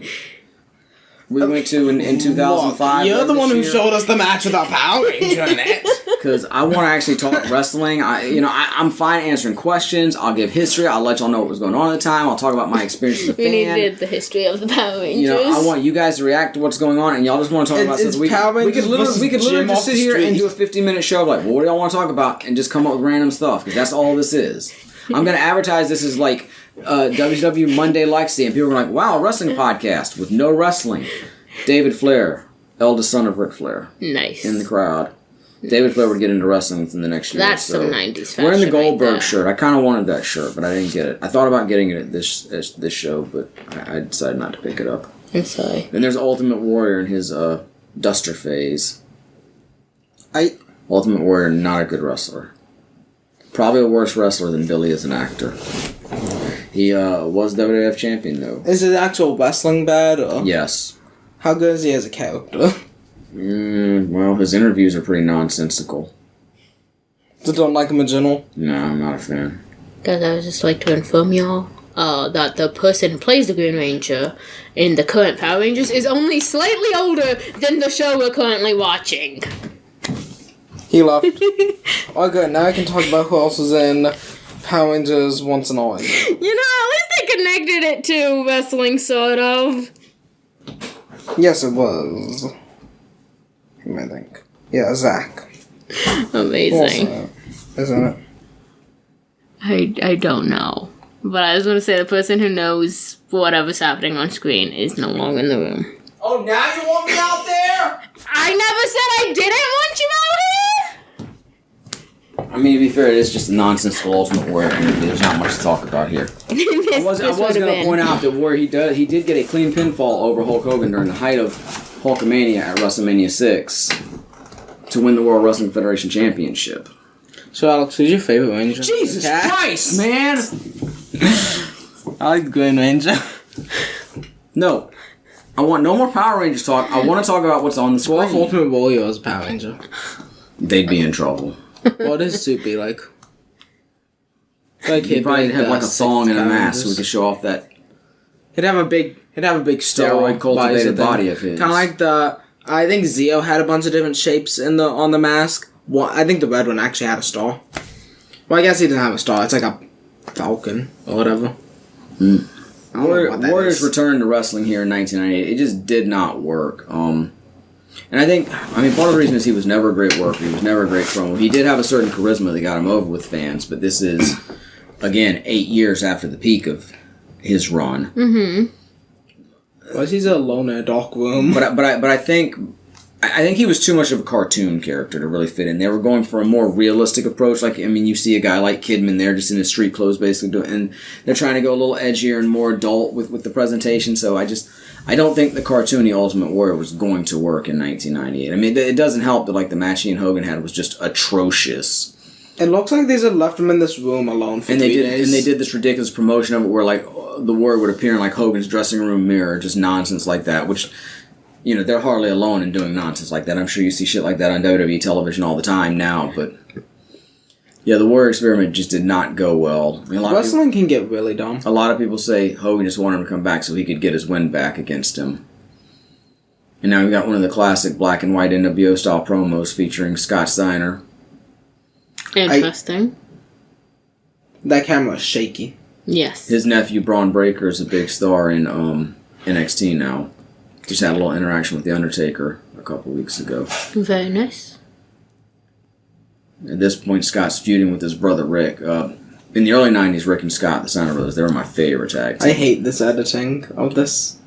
we went to in 2005. Look, you're the one who showed. showed us the match with our Power Ranger in it. Because I want to actually talk wrestling. I'm fine answering questions. I'll give history. I'll let y'all know what was going on at the time. I'll talk about my experience as a We fan. needed the history of the Power Rangers. I want you guys to react to what's going on, and y'all just want to talk about It's stuff. Power We Rangers could literally versus Jim just off sit the here and street. do a 15-minute show of like, well, what do y'all want to talk about, and just come up with random stuff, because that's all this is. I'm going to advertise this as like WCW Monday Lexi, and people are like, wow, a wrestling podcast with no wrestling. David Flair, eldest son of Ric Flair, Nice. in the crowd. David Flair would get into wrestling within the next year. That's so. some 90s fashion. Wearing the right Goldberg there. shirt. I kind of wanted that shirt, but I didn't get it. I thought about getting it at this show, but I decided not to pick it up. I'm sorry. Then there's Ultimate Warrior in his duster phase. I Ultimate Warrior, not a good wrestler. Probably a worse wrestler than Billy as an actor. He was WWF champion, though. is his actual wrestling bad or Yes. how good is he as a character? Well, his interviews are pretty nonsensical. So don't like him in general. No, I'm not a fan. Guys, I would just like to inform y'all that the person who plays the Green Ranger in the current Power Rangers is only slightly older than the show we're currently watching. He left. Oh, good. Now I can talk about who else was in Power Rangers once and always. You know, at least they connected it to wrestling, sort of. Yes, it was. I think. Yeah, Zach. Amazing. Also, isn't it? I don't know. But I was going to say the person who knows whatever's happening on screen is no longer in the room. Oh, now you want me out there? I never said I didn't want you out I mean, to be fair, it is just a nonsensical Ultimate Warrior interview. There's not much to talk about here. here. I was going to point out that where he did get a clean pinfall over Hulk Hogan during the height of Hulkamania at WrestleMania 6 to win the World Wrestling Federation Championship. So, Alex, who's your favorite Ranger? Jesus Christ, man! I like the Green Ranger. No. I want no more Power Rangers talk. I want to talk about what's on the screen. What if Ultimate Warrior was a Power Ranger? They'd be in trouble. What does his suit be like? Like He'd probably have like a thong and a mask so we could show off that He'd have a big star steroid cultivated body of his. Kind of like I think Zeo had a bunch of different shapes on the mask. Well, I think the red one actually had a star. Well, I guess he didn't have a star. It's like a falcon or whatever. Warriors returned to wrestling here in 1998. It just did not work. And I think, part of the reason is he was never a great worker. He was never a great promo. He did have a certain charisma that got him over with fans, but this is, again, 8 years after the peak of his run. Mm-hmm. Was he alone in a dark room? But I think he was too much of a cartoon character to really fit in. They were going for a more realistic approach. You see a guy like Kidman there just in his street clothes basically and they're trying to go a little edgier and more adult with the presentation. So I don't think the cartoony Ultimate Warrior was going to work in 1998. It doesn't help that the match he and Hogan had was just atrocious. It looks like they just left him in this room alone for 3 days. And they did this ridiculous promotion of it where the Warrior would appear in Hogan's dressing room mirror, just nonsense like that, which they're hardly alone in doing nonsense like that. I'm sure you see shit like that on WWE television all the time now, but yeah, the Warrior experiment just did not go well. Wrestling can get really dumb. A lot of people say Hogan just wanted him to come back so he could get his win back against him. And now we got one of the classic black and white NWO style promos featuring Scott Steiner. Interesting. That camera's shaky. Yes. His nephew Braun Breaker is a big star in NXT now. Just had a little interaction with The Undertaker a couple weeks ago. Very nice. At this point, Scott's feuding with his brother Rick. In the early 90s, Rick and Scott, the Steiner brothers, they were my favorite tag team. I hate this editing of this.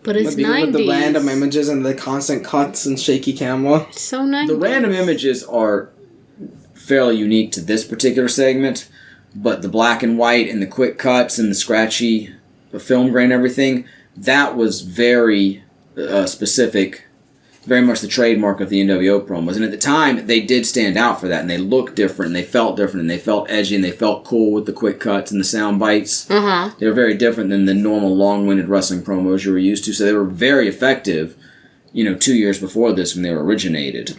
But it's 90s. With the random images and the constant cuts and shaky camera. It's so 90s. The random images are fairly unique to this particular segment, but the black and white and the quick cuts and the scratchy film grain and everything, that was very specific, very much the trademark of the NWO promos. And at the time, they did stand out for that, and they looked different, and they felt different, and they felt edgy, and they felt cool with the quick cuts and the sound bites. Uh-huh. They were very different than the normal long-winded wrestling promos you were used to, so they were very effective, 2 years before this when they were originated.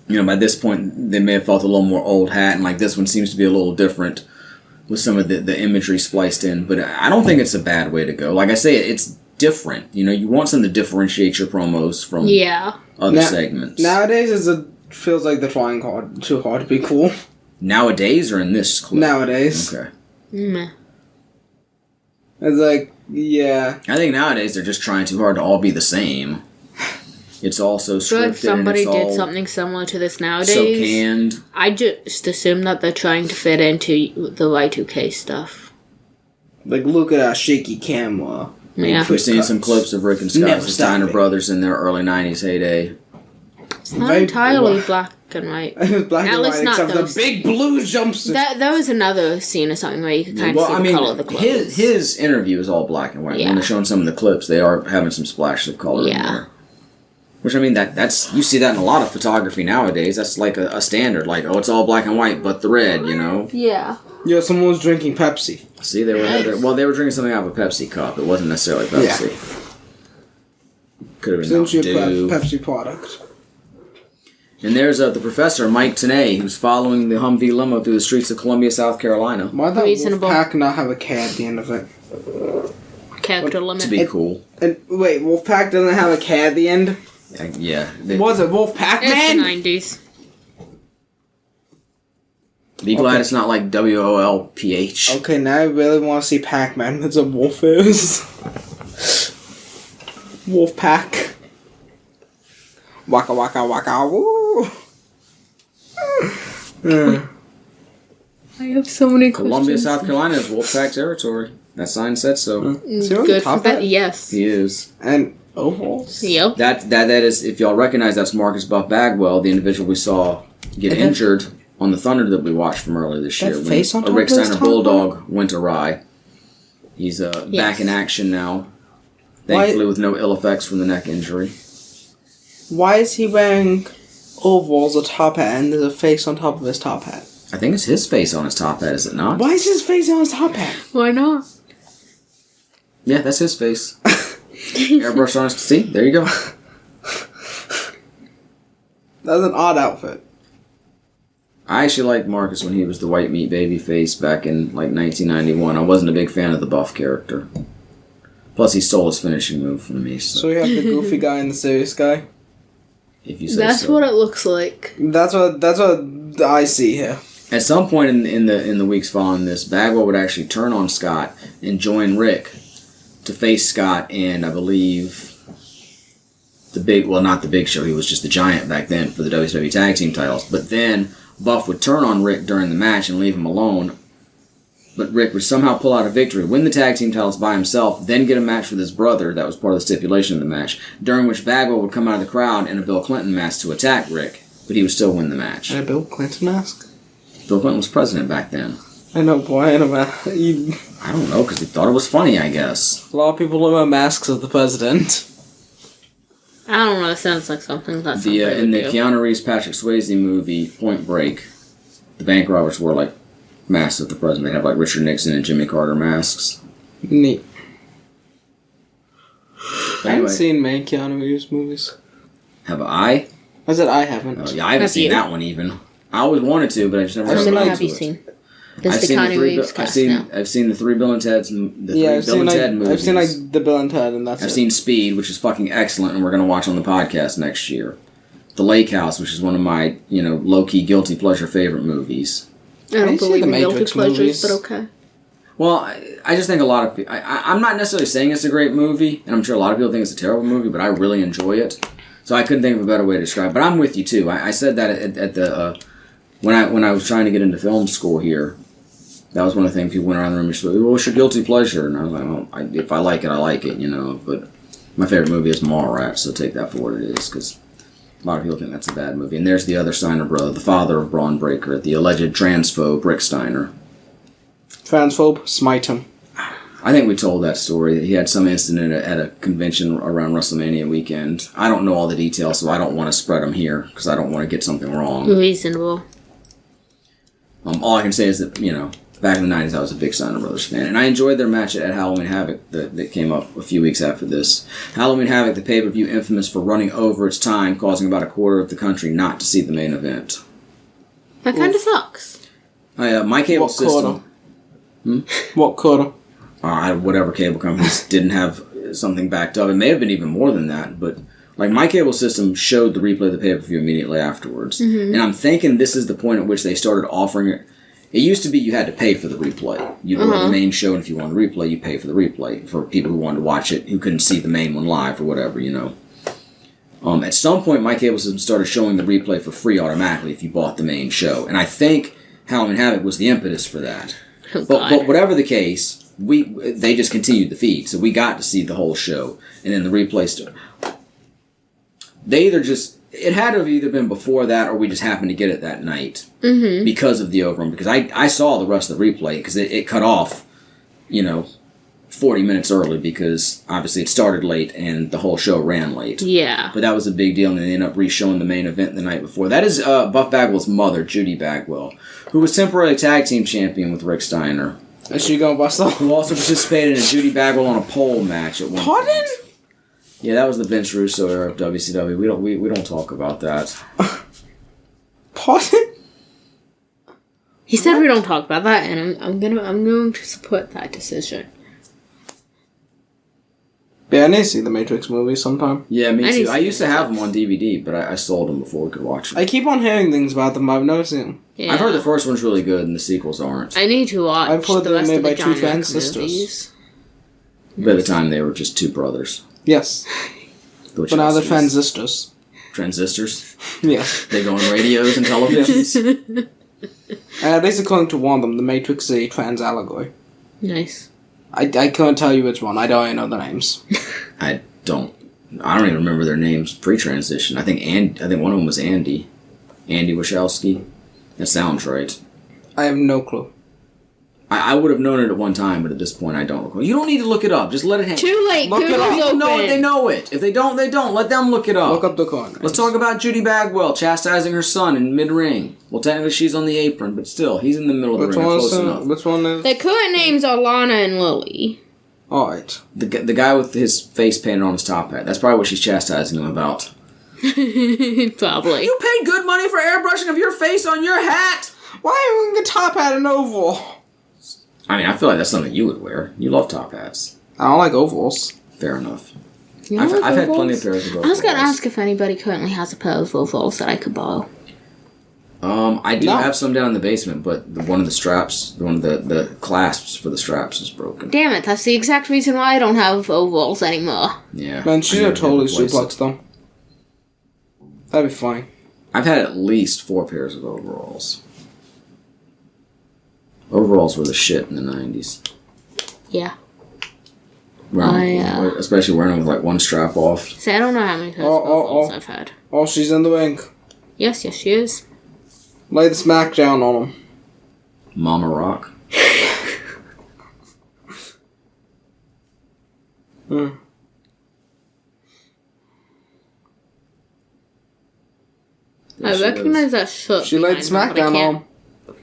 By this point, they may have felt a little more old hat, and this one seems to be a little different with some of the imagery spliced in. But I don't think it's a bad way to go. Like I say, it's different. You want something to differentiate your promos from other segments. Nowadays, feels like they're trying too hard to be cool. Nowadays or in this clip? Nowadays. Okay. Meh. It's yeah. I think nowadays they're just trying too hard to all be the same. It's all so scripted. I feel like somebody and it's did something similar to this nowadays. So canned. I just assume that they're trying to fit into the Y2K stuff. Look at that shaky camera. Yeah. We've seen some clips of Rick and Scott, the Steiner brothers in their early 90s heyday. It's not entirely black and white. It was black At and least white, not except those. the big blue jumpsuit. That was another scene or something where you could kind of see the color of the clothes. His interview is all black and white. Yeah. When they're showing some of the clips, they are having some splashes of color in there. Which, that's you see that in a lot of photography nowadays. That's like a standard. It's all black and white, but the red, Yeah. Yeah, someone was drinking Pepsi. See, they were drinking something out of a Pepsi cup. It wasn't necessarily Pepsi. Yeah. Could have been Mountain Dew. Pepsi product. And there's the professor, Mike Tenay, who's following the Humvee limo through the streets of Columbia, South Carolina. Why does Reasonable. Wolf-PAC not have a K at the end of it? Character limit. To be cool. And wait, Wolf-PAC doesn't have a K at the end? Yeah. Was it Wolf-PAC, man? It's the 90s. Be glad it's not like WOLF-PAC. Okay, now I really want to see Pac-Man. That's what Wolf is. Wolf-PAC. Waka waka waka woo! I have so many questions. Columbia, South Carolina is WOLF-PAC territory. That sign said so. Is he on the Good for top that. hat? Yes. He is. And overalls? Yep. That is, if y'all recognize, that's Marcus Buff Bagwell, the individual we saw get And that- injured on the Thunder that we watched from earlier this year. That face on a top Rick of his Steiner top Bulldog went awry. He's back in action now. Thankfully, with no ill effects from the neck injury. Why is he wearing overalls, a top hat, and there's a face on top of his top hat? I think it's his face on his top hat, is it not? Why is his face on his top hat? Why not? Yeah, that's his face. Airbrush on his... See? There you go. That's an odd outfit. I actually liked Marcus when he was the white meat baby face back in, 1991. I wasn't a big fan of the Buff character. Plus, he stole his finishing move from me, So we have the goofy guy and the serious guy. if you say That's so. what it looks like. That's what I see here. At some point in the weeks following this, Bagwell would actually turn on Scott and join Rick to face Scott and, I believe, not the Big Show, he was just the Giant back then for the WCW Tag Team titles. But then Buff would turn on Rick during the match and leave him alone. But Rick would somehow pull out a victory, win the tag team titles by himself, then get a match with his brother. That was part of the stipulation of the match. During which Bagwell would come out of the crowd in a Bill Clinton mask to attack Rick, but he would still win the match. And a Bill Clinton mask? Bill Clinton was president back then. I know, boy. I know. I don't know, because he thought it was funny, I guess. A lot of people wear masks of the president. I don't know. It sounds like something that's In the Keanu Reeves Patrick Swayze movie Point Break, the bank robbers wore masks of the president. They have Richard Nixon and Jimmy Carter masks. Neat. But I anyway, haven't seen many Keanu Reeves movies. have I? I said I haven't. Oh, yeah, I haven't Have seen you? that one even. I always wanted to, but I just never I've got seen around have to you it. seen? This the the Connie three. Reeves cast now. I've seen the three Bill and Ted's. I've Bill seen and Ted movies. I've seen the Bill and Ted, and that's I've it. seen Speed, which is fucking excellent, and we're gonna watch on the podcast next year. The Lake House, which is one of my low key guilty pleasure favorite movies. I don't I see believe the in guilty Matrix pleasures, movies. but okay. Well, I just think a lot of people... I'm not necessarily saying it's a great movie, and I'm sure a lot of people think it's a terrible movie, but I really enjoy it. So I couldn't think of a better way to describe it. But I'm with you, too. I said that at the... when I was trying to get into film school here, that was one of the things people went around the room and said, what's your guilty pleasure? And I was like, well, if I like it, I like it, But my favorite movie is Mallrats, so take that for what it is, because... a lot of people think that's a bad movie. And there's the other Steiner brother, the father of Braun Breaker, the alleged transphobe Rick Steiner. Transphobe, smite him. I think we told that story. He had some incident at a convention around WrestleMania weekend. I don't know all the details, so I don't want to spread them here, because I don't want to get something wrong. Reasonable. All I can say is that, back in the 90s, I was a big Steiner Brothers fan. And I enjoyed their match at Halloween Havoc that came up a few weeks after this. Halloween Havoc, the pay-per-view infamous for running over its time, causing about a quarter of the country not to see the main event. That kind of sucks. My cable system... What quarter? Whatever cable companies didn't have something backed up. It may have been even more than that, but... my cable system showed the replay of the pay-per-view immediately afterwards. Mm-hmm. And I'm thinking this is the point at which they started offering it. It used to be you had to pay for the replay. You'd order the main show, and if you wanted the replay, you pay for the replay. For people who wanted to watch it, who couldn't see the main one live or whatever, At some point, my cable system started showing the replay for free automatically if you bought the main show. And I think Halloween Havoc was the impetus for that. Oh, but whatever the case, they just continued the feed. So we got to see the whole show. And then the replay started. It had to have either been before that or we just happened to get it that night because of the overrun. Because I saw the rest of the replay because it cut off, 40 minutes early because obviously it started late and the whole show ran late. Yeah. But that was a big deal and they ended up re-showing the main event the night before. That is Buff Bagwell's mother, Judy Bagwell, who was temporarily tag team champion with Rick Steiner. Is she gonna bust off? Who also participated in a Judy Bagwell on a pole match at one point. Pardon? Yeah, that was the Vince Russo era of WCW. We don't talk about that. Pardon? He said we don't talk about that, and I'm going to support that decision. Yeah, I need to see the Matrix movie sometime. Yeah, me I need too. to I see used to have them on DVD, but I sold them before we could watch them. I keep on hearing things about them, but I've never seen them. Yeah. I've heard the first one's really good and the sequels aren't. I need to watch I've heard the they're rest made of the by two John Wick transistors. movies. By the time they were just two brothers. Yes. Which But now else they're is- transistors. Transistors? Yeah. They go on radios and televisions? At least according to one of them, the Matrix is a trans allegory. Nice. I couldn't tell you which one. I don't even know the names. I don't even remember their names pre-transition. I think one of them was Andy Wachowski. That sounds right. I have no clue. I would have known it at one time, but at this point I don't recall. You don't need to look it up. Just let it hang. Too late. Look it up. Google's People know it, open. they know it. If they don't, they don't. Let them look it up. Look up the coin. Let's talk about Judy Bagwell chastising her son in mid-ring. Well, technically she's on the apron, but still, he's in the middle of the ring. Close enough. Which one is? The current names are Lana and Lily. Alright. The guy with his face painted on his top hat. That's probably what she's chastising him about. Probably. You paid good money for airbrushing of your face on your hat! Why are you wearing a top hat and oval? I mean, I feel like that's something you would wear. You love top hats. I don't like ovals. Fair enough. You I've like had overalls? plenty of pairs of overalls. I was going to ask if anybody currently has a pair of overalls that I could borrow. I do No. have some down in the basement, but one of the straps, one of the clasps for the straps is broken. Damn it, that's the exact reason why I don't have overalls anymore. Yeah. Man, she's I a never did totally replace suplex it. them. That'd be funny. I've had at least 4 pairs of overalls. Overalls were the shit in the 90s. Yeah. Especially wearing them with like one strap off. See, I don't know how many pairs of overalls I've had. Oh, she's in the ring. Yes, she is. Lay the smack down on him. Mama Rock. I recognize that shirt. She laid the smack down on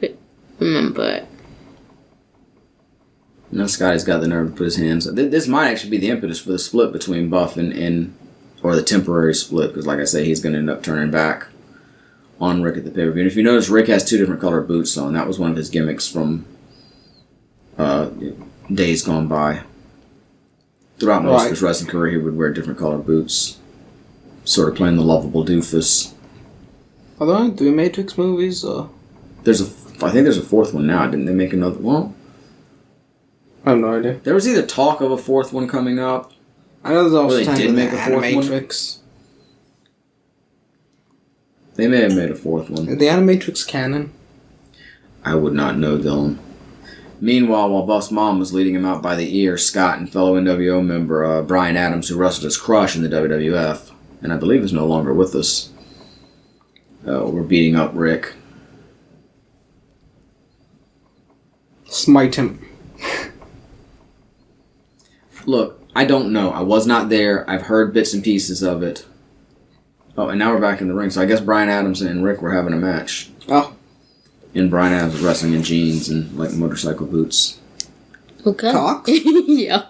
him. Remember it. Now Scotty's got the nerve to put his hands. This might actually be the impetus for the split between Buff and or the temporary split, because like I say, he's going to end up turning back on Rick at the pay-per-view. And if you notice, Rick has 2 different colored boots on. That was one of his gimmicks from days gone by. Throughout most of his wrestling career, he would wear different colored boots, sort of playing the lovable doofus. Are there only 3 Matrix movies? I think there's a 4th one now. Didn't they make another one? I have no idea. There was either talk of a 4th one coming up. I know there's also Well, they time did for make the a 4th one? Animatrix. They may have made a 4th one. Is the Animatrix canon? I would not know, Dylan. Meanwhile, while Buff's mom was leading him out by the ear, Scott and fellow NWO member Brian Adams, who wrestled as Crush in the WWF, and I believe is no longer with us, were beating up Rick. Smite him. Look, I don't know. I was not there. I've heard bits and pieces of it. Oh, and now we're back in the ring. So I guess Brian Adams and Rick were having a match. Oh. And Brian Adams was wrestling in jeans and like motorcycle boots. Okay. Cox? Yeah.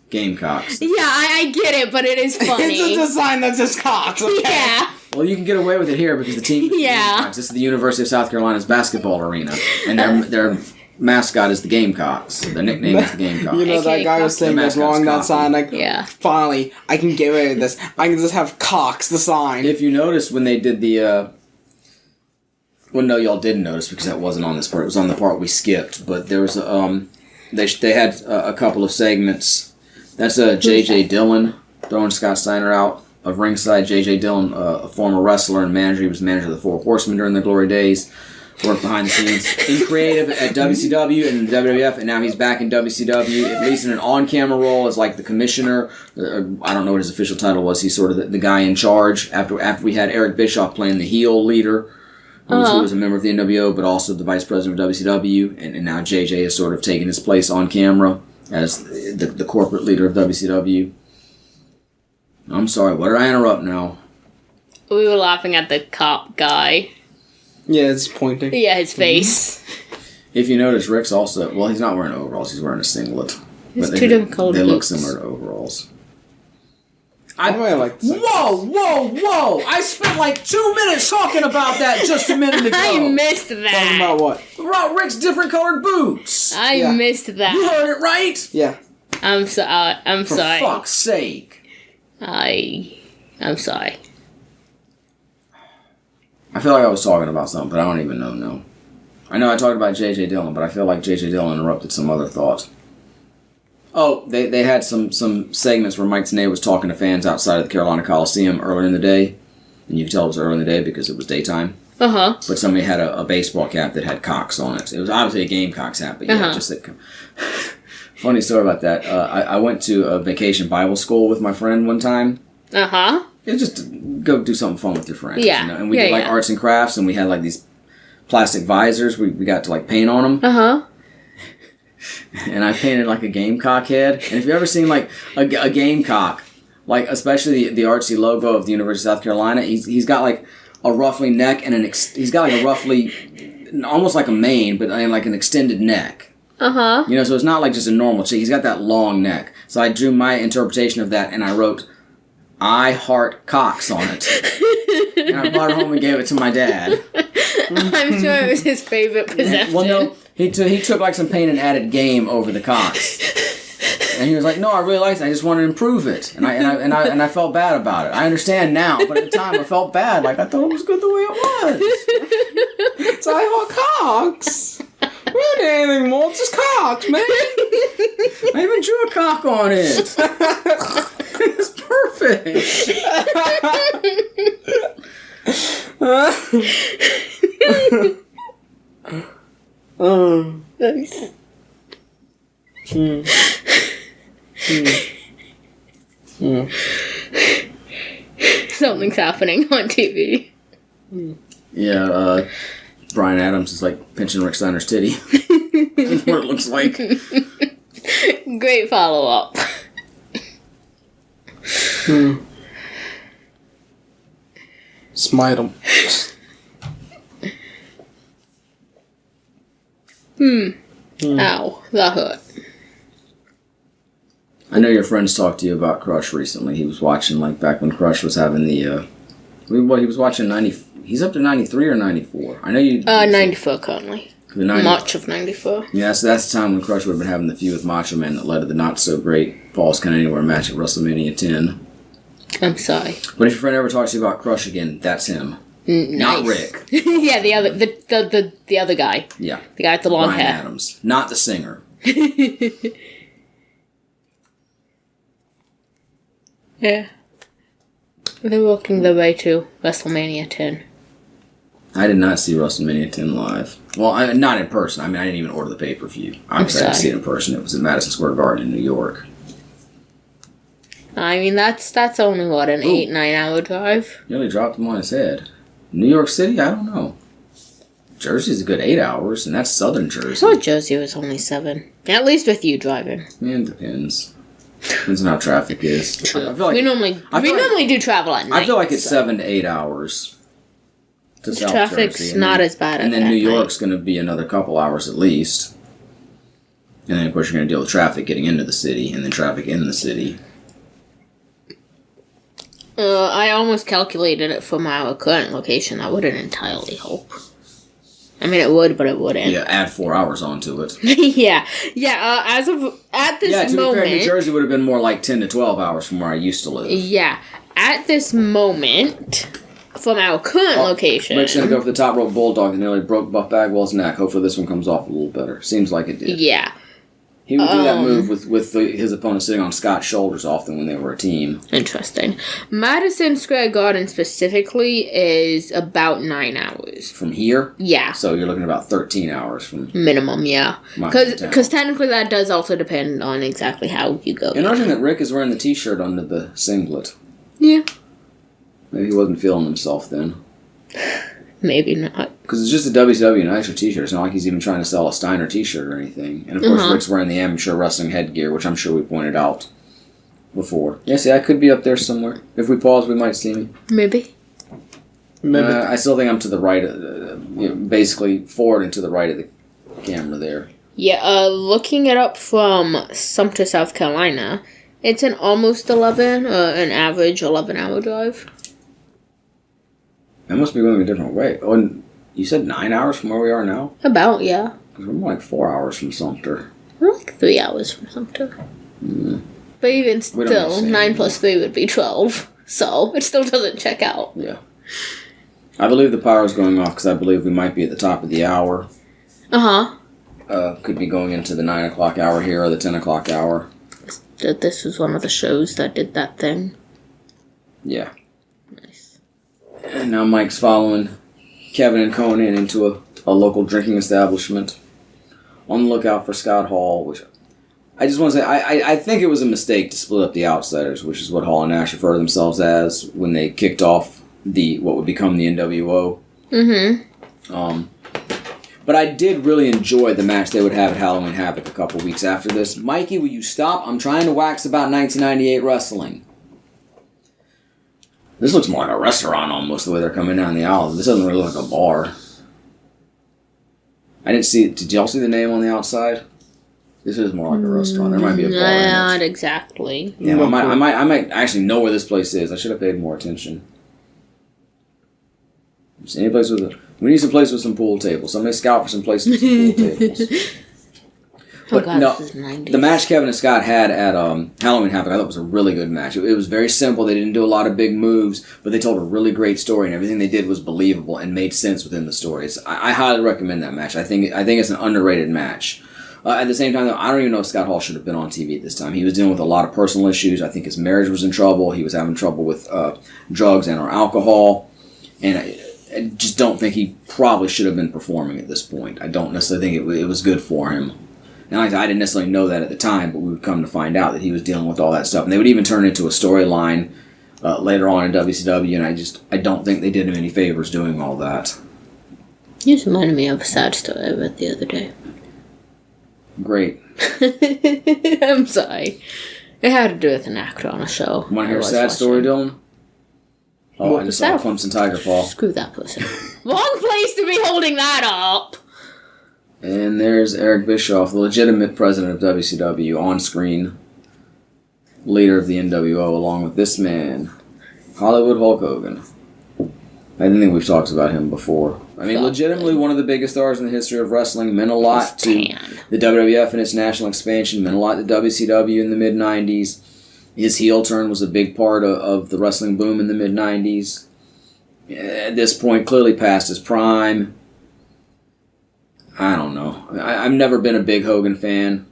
Gamecocks. Yeah, I get it, but it is funny. It's a design that says Cox, okay? Yeah. Well, you can get away with it here because the team is Yeah. Gamecocks. This is the University of South Carolina's basketball arena. And their mascot is the Gamecocks. Their nickname is the Gamecocks. You know, that AKA guy was Cox. saying The that's mascot's wrong, that cocky. sign. Like, Yeah. finally, I can get rid of this. I can just have Cox, the sign. If you notice when they did the... well, no, y'all didn't notice because that wasn't on this part. It was on the part we skipped. But there was... they had a couple of segments. That's J.J. Dillon throwing Scott Steiner out of ringside. J.J. Dillon, a former wrestler and manager. He was manager of the Four Horsemen during their glory days. Worked behind the scenes in creative at WCW and the WWF, and now he's back in WCW, at least in an on-camera role as like the commissioner. I don't know what his official title was. He's sort of the guy in charge. After we had Eric Bischoff playing the heel leader, who was a member of the NWO, but also the vice president of WCW, and now JJ has sort of taken his place on camera as the corporate leader of WCW. I'm sorry, what did I interrupt now? We were laughing at the cop guy. Yeah, it's pointing. Yeah, his face. If you notice, Rick's also... well, he's not wearing overalls, he's wearing a singlet. It's But two different colored They look boots. similar to overalls. I might like this. Whoa! I spent like 2 minutes talking about that just a minute ago. I missed Talking that. about what? About Rick's different colored boots. I Yeah. missed You that. heard it right? Yeah. I'm For sorry. fuck's sake. I'm sorry. I feel like I was talking about something, but I don't even know now. I know I talked about J.J. Dillon, but I feel like J.J. Dillon interrupted some other thought. Oh, they had some segments where Mike Tenay was talking to fans outside of the Carolina Coliseum earlier in the day. And you could tell it was early in the day because it was daytime. Uh-huh. But somebody had a baseball cap that had cocks on it. It was obviously a Gamecocks hat, but yeah, just that. Funny story about that. I went to a vacation Bible school with my friend one time. Uh-huh. It was just to go do something fun with your friends. Yeah. You know? And we did like arts and crafts, and we had like these plastic visors. We got to like paint on them. Uh-huh. And I painted like a gamecock head. And if you've ever seen like a gamecock, like especially the artsy logo of the University of South Carolina, he's got like a roughly neck and he's got like a roughly, almost like a mane, but like an extended neck. Uh-huh. You know, so it's not like just a normal chick. He's got that long neck. So I drew my interpretation of that, and I wrote, "I heart cocks" on it. And I brought it home and gave it to my dad. I'm sure it was his favorite possession. Well, no, he took like some paint and added game over the cocks. And he was like, "No, I really liked it. I just wanted to improve it." And I felt bad about it. I understand now, but at the time I felt bad. Like I thought it was good the way it was. It's I heart cocks. We don't do anything more. It's just cocks, man. I even drew a cock on it. It's perfect. Nice. Something's happening on TV. Yeah, Brian Adams is like pinching Rick Steiner's titty. That's what it looks like. Great follow-up. Smite him. Ow, that hurt. I know your friends talked to you about Crush recently. He was watching like back when Crush was having the. He was watching 90. He's up to 93 or 94. I know you. 94 currently. March of 94. Yeah, so that's the time when Crush would have been having the feud with Macho Man that led to the not so great Falls Count Anywhere match at WrestleMania 10. I'm sorry. But if your friend ever talks to you about Crush again, that's him. Nice. Not Rick. Yeah, the other guy. Yeah. The guy with the long Brian hair. Adams, not the singer. Yeah. They're working their way to WrestleMania 10. I did not see WrestleMania 10 live. Well, not in person. I mean, I didn't even order the pay-per-view. Obviously, I didn't see it in person. It was at Madison Square Garden in New York. I mean, that's only, what, an 8-9 hour drive? Nearly dropped him on his head. New York City? I don't know. Jersey's a good 8 hours, and that's southern Jersey. I thought Jersey was only 7. At least with you driving. Yeah, it depends. Depends on how traffic is. True. I feel like we normally do travel at night. I feel like it's 7 to 8 hours to South Traffic's Jersey. not as bad and at then New night. York's going to be another couple hours at least. And then, of course, you're going to deal with traffic getting into the city, and then traffic in the city. I almost calculated it from our current location. That wouldn't entirely help. I mean, it would, but it wouldn't. Yeah, add 4 hours onto it. yeah. At this Yeah, to moment... be fair, New Jersey would have been more like 10 to 12 hours from where I used to live. Yeah. At this moment, from our current location... Rick's going to go for the top rope bulldog that nearly broke Buff Bagwell's neck. Hopefully this one comes off a little better. Seems like it did. Yeah. He would do that move with his opponent sitting on Scott's shoulders often when they were a team. Interesting. Madison Square Garden specifically is about 9 hours. From here? Yeah. So you're looking at about 13 hours from... Minimum, yeah. Because technically that does also depend on exactly how you go. And noticing that Rick is wearing the t-shirt under the singlet. Yeah. Maybe he wasn't feeling himself then. Maybe not. Because it's just a WCW Nitro t-shirt. It's not like he's even trying to sell a Steiner t-shirt or anything. And of course Rick's wearing the amateur wrestling headgear, which I'm sure we pointed out before. Yeah, see, I could be up there somewhere. If we pause, we might see me. Maybe. I still think I'm to the right, basically forward and to the right of the camera there. Yeah, looking it up from Sumter, South Carolina, it's an almost 11, an average 11-hour drive. That must be going a different way. Oh, and you said 9 hours from where we are now? About, yeah. Because we're more like 4 hours from Sumter. We're like 3 hours from Sumter. But even still, 9 plus 3 would be 12. So, it still doesn't check out. Yeah. I believe the power is going off because I believe we might be at the top of the hour. Uh-huh. Could be going into the 9 o'clock hour here or the 10 o'clock hour. This was one of the shows that did that thing. Yeah. Nice. And now Mike's following Kevin and Conan into a local drinking establishment. On the lookout for Scott Hall, which I just want to say, I think it was a mistake to split up the Outsiders, which is what Hall and Nash refer to themselves as when they kicked off what would become the NWO. Mm-hmm. But I did really enjoy the match they would have at Halloween Havoc a couple weeks after this. Mikey, will you stop? I'm trying to wax about 1998 wrestling. This looks more like a restaurant almost, the way they're coming down the aisle. This doesn't really look like a bar. I didn't see it. Did y'all see the name on the outside? This is more like a restaurant. There might be a bar. Not exactly. Yeah, I might actually know where this place is. I should have paid more attention. Any place we need some place with some pool tables. Somebody scout for some places with some pool tables. But this is 90s. The match Kevin and Scott had at Halloween Havoc, I thought was a really good match. It was very simple. They didn't do a lot of big moves, but they told a really great story, and everything they did was believable and made sense within the stories. I highly recommend that match. I think it's an underrated match. At the same time, though, I don't even know if Scott Hall should have been on TV at this time. He was dealing with a lot of personal issues. I think his marriage was in trouble. He was having trouble with drugs and or alcohol, and I just don't think he probably should have been performing at this point. I don't necessarily think it was good for him. And I didn't necessarily know that at the time, but we would come to find out that he was dealing with all that stuff. And they would even turn it into a storyline later on in WCW, and I don't think they did him any favors doing all that. You just reminded me of a sad story I read the other day. Great. I'm sorry. It had to do with an actor on a show. Want to hear a sad story, Dylan? Oh, I just saw a Clemson Tiger Paw. Screw that person. Wrong place to be holding that up! And there's Eric Bischoff, the legitimate president of WCW, on screen, leader of the NWO, along with this man, Hollywood Hulk Hogan. I didn't think we've talked about him before. I mean, legitimately one of the biggest stars in the history of wrestling, meant a lot to the WWF and its national expansion, meant a lot to WCW in the mid-90s. His heel turn was a big part of the wrestling boom in the mid-90s. At this point, clearly past his prime. I don't know. I've never been a big Hogan fan.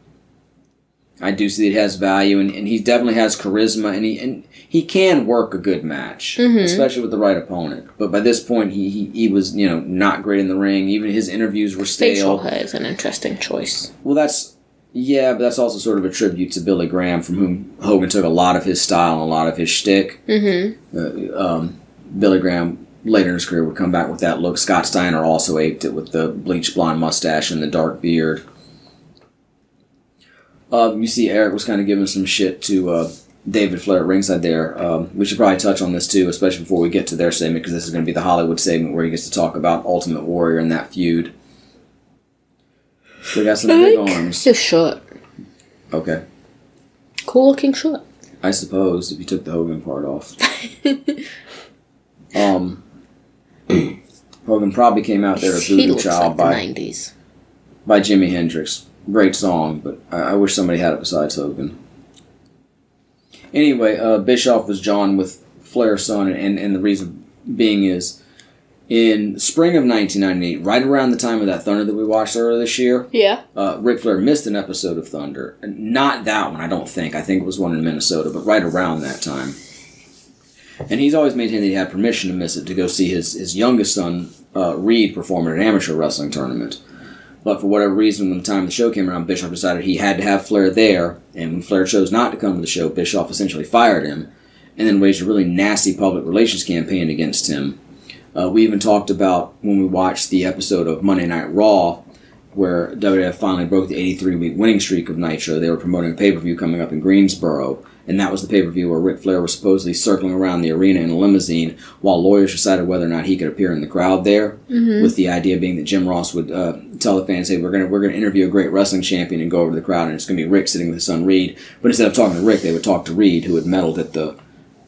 I do see that it has value, and he definitely has charisma, and he can work a good match, especially with the right opponent. But by this point, he was not great in the ring. Even his interviews were stale. Facial hair is an interesting choice. Well, but that's also sort of a tribute to Billy Graham, from whom Hogan took a lot of his style and a lot of his shtick. Billy Graham, later in his career, would come back with that look. Scott Steiner also aped it with the bleached blonde mustache and the dark beard. You see Eric was kind of giving some shit to David Flair at ringside there. We should probably touch on this too, especially before we get to their segment, because this is going to be the Hollywood segment where he gets to talk about Ultimate Warrior and that feud. They got some big arms. Just short. Okay. Cool looking short. I suppose, if you took the Hogan part off. Hogan probably came out there to Voodoo Child like the 90s. By Jimi Hendrix. Great song, but I wish somebody had it besides Hogan. Anyway, Bischoff was John with Flair's son, and the reason being is, in spring of 1998, right around the time of that Thunder that we watched earlier this year, Ric Flair missed an episode of Thunder. Not that one, I don't think. I think it was one in Minnesota, but right around that time. And he's always maintained that he had permission to miss it to go see his youngest son, Reed, perform at an amateur wrestling tournament. But for whatever reason, when the time of the show came around, Bischoff decided he had to have Flair there, and when Flair chose not to come to the show, Bischoff essentially fired him, and then waged a really nasty public relations campaign against him. We even talked about, when we watched the episode of Monday Night Raw, where WWF finally broke the 83-week winning streak of Nitro. They were promoting a pay-per-view coming up in Greensboro, and that was the pay-per-view where Ric Flair was supposedly circling around the arena in a limousine while lawyers decided whether or not he could appear in the crowd there, with the idea being that Jim Ross would tell the fans, hey, we're gonna interview a great wrestling champion and go over to the crowd, and it's going to be Rick sitting with his son Reed. But instead of talking to Rick, they would talk to Reed, who had medaled at the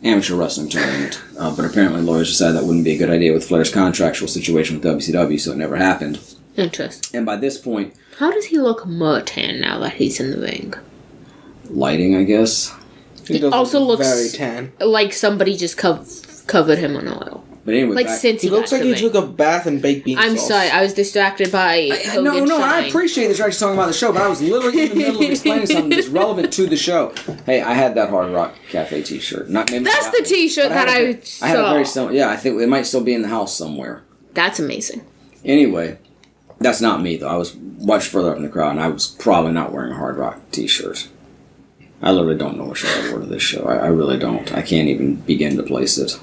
amateur wrestling tournament. But apparently lawyers decided that wouldn't be a good idea with Flair's contractual situation with WCW, so it never happened. Interesting. And by this point... How does he look more tan now that he's in the ring? Lighting, I guess. He also looks very tan. Like somebody just covered him in oil. But anyway, like since he looks like he took a bath in baked bean I'm sauce. sorry, I was distracted by Hogan No, I appreciate that you're actually talking about the show, but I was literally in the middle of explaining something that's relevant to the show. Hey, I had that Hard Rock Cafe t-shirt. That's the t-shirt that I saw. I had a very similar... Yeah, I think it might still be in the house somewhere. That's amazing. Anyway, that's not me, though. I was much further up in the crowd, and I was probably not wearing a Hard Rock t-shirt. I literally don't know what show I wore to this show. I really don't. I can't even begin to place it.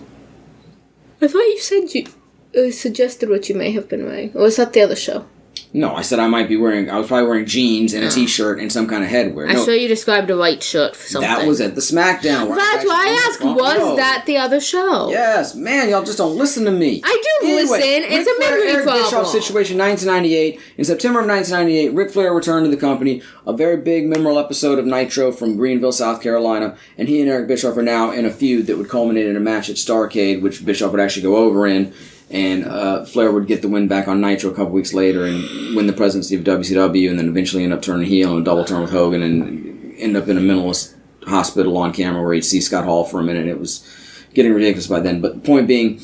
I thought you said you suggested what you may have been wearing. Or was that the other show? No, I said I was probably wearing jeans and a t-shirt and some kind of headwear. I saw you described a white shirt for something. That was at the SmackDown. That's why I asked, was that the other show? Yes. Man, y'all just don't listen to me. I do listen. It's a memory Eric problem. Bischoff situation, 1998. In September of 1998, Ric Flair returned to the company. A very big, memorable episode of Nitro from Greenville, South Carolina. And he and Eric Bischoff are now in a feud that would culminate in a match at Starrcade, which Bischoff would actually go over in. And Flair would get the win back on Nitro a couple weeks later and win the presidency of WCW, and then eventually end up turning heel and a double turn with Hogan and end up in a mentalist hospital on camera where he'd see Scott Hall for a minute. It was getting ridiculous by then. But the point being,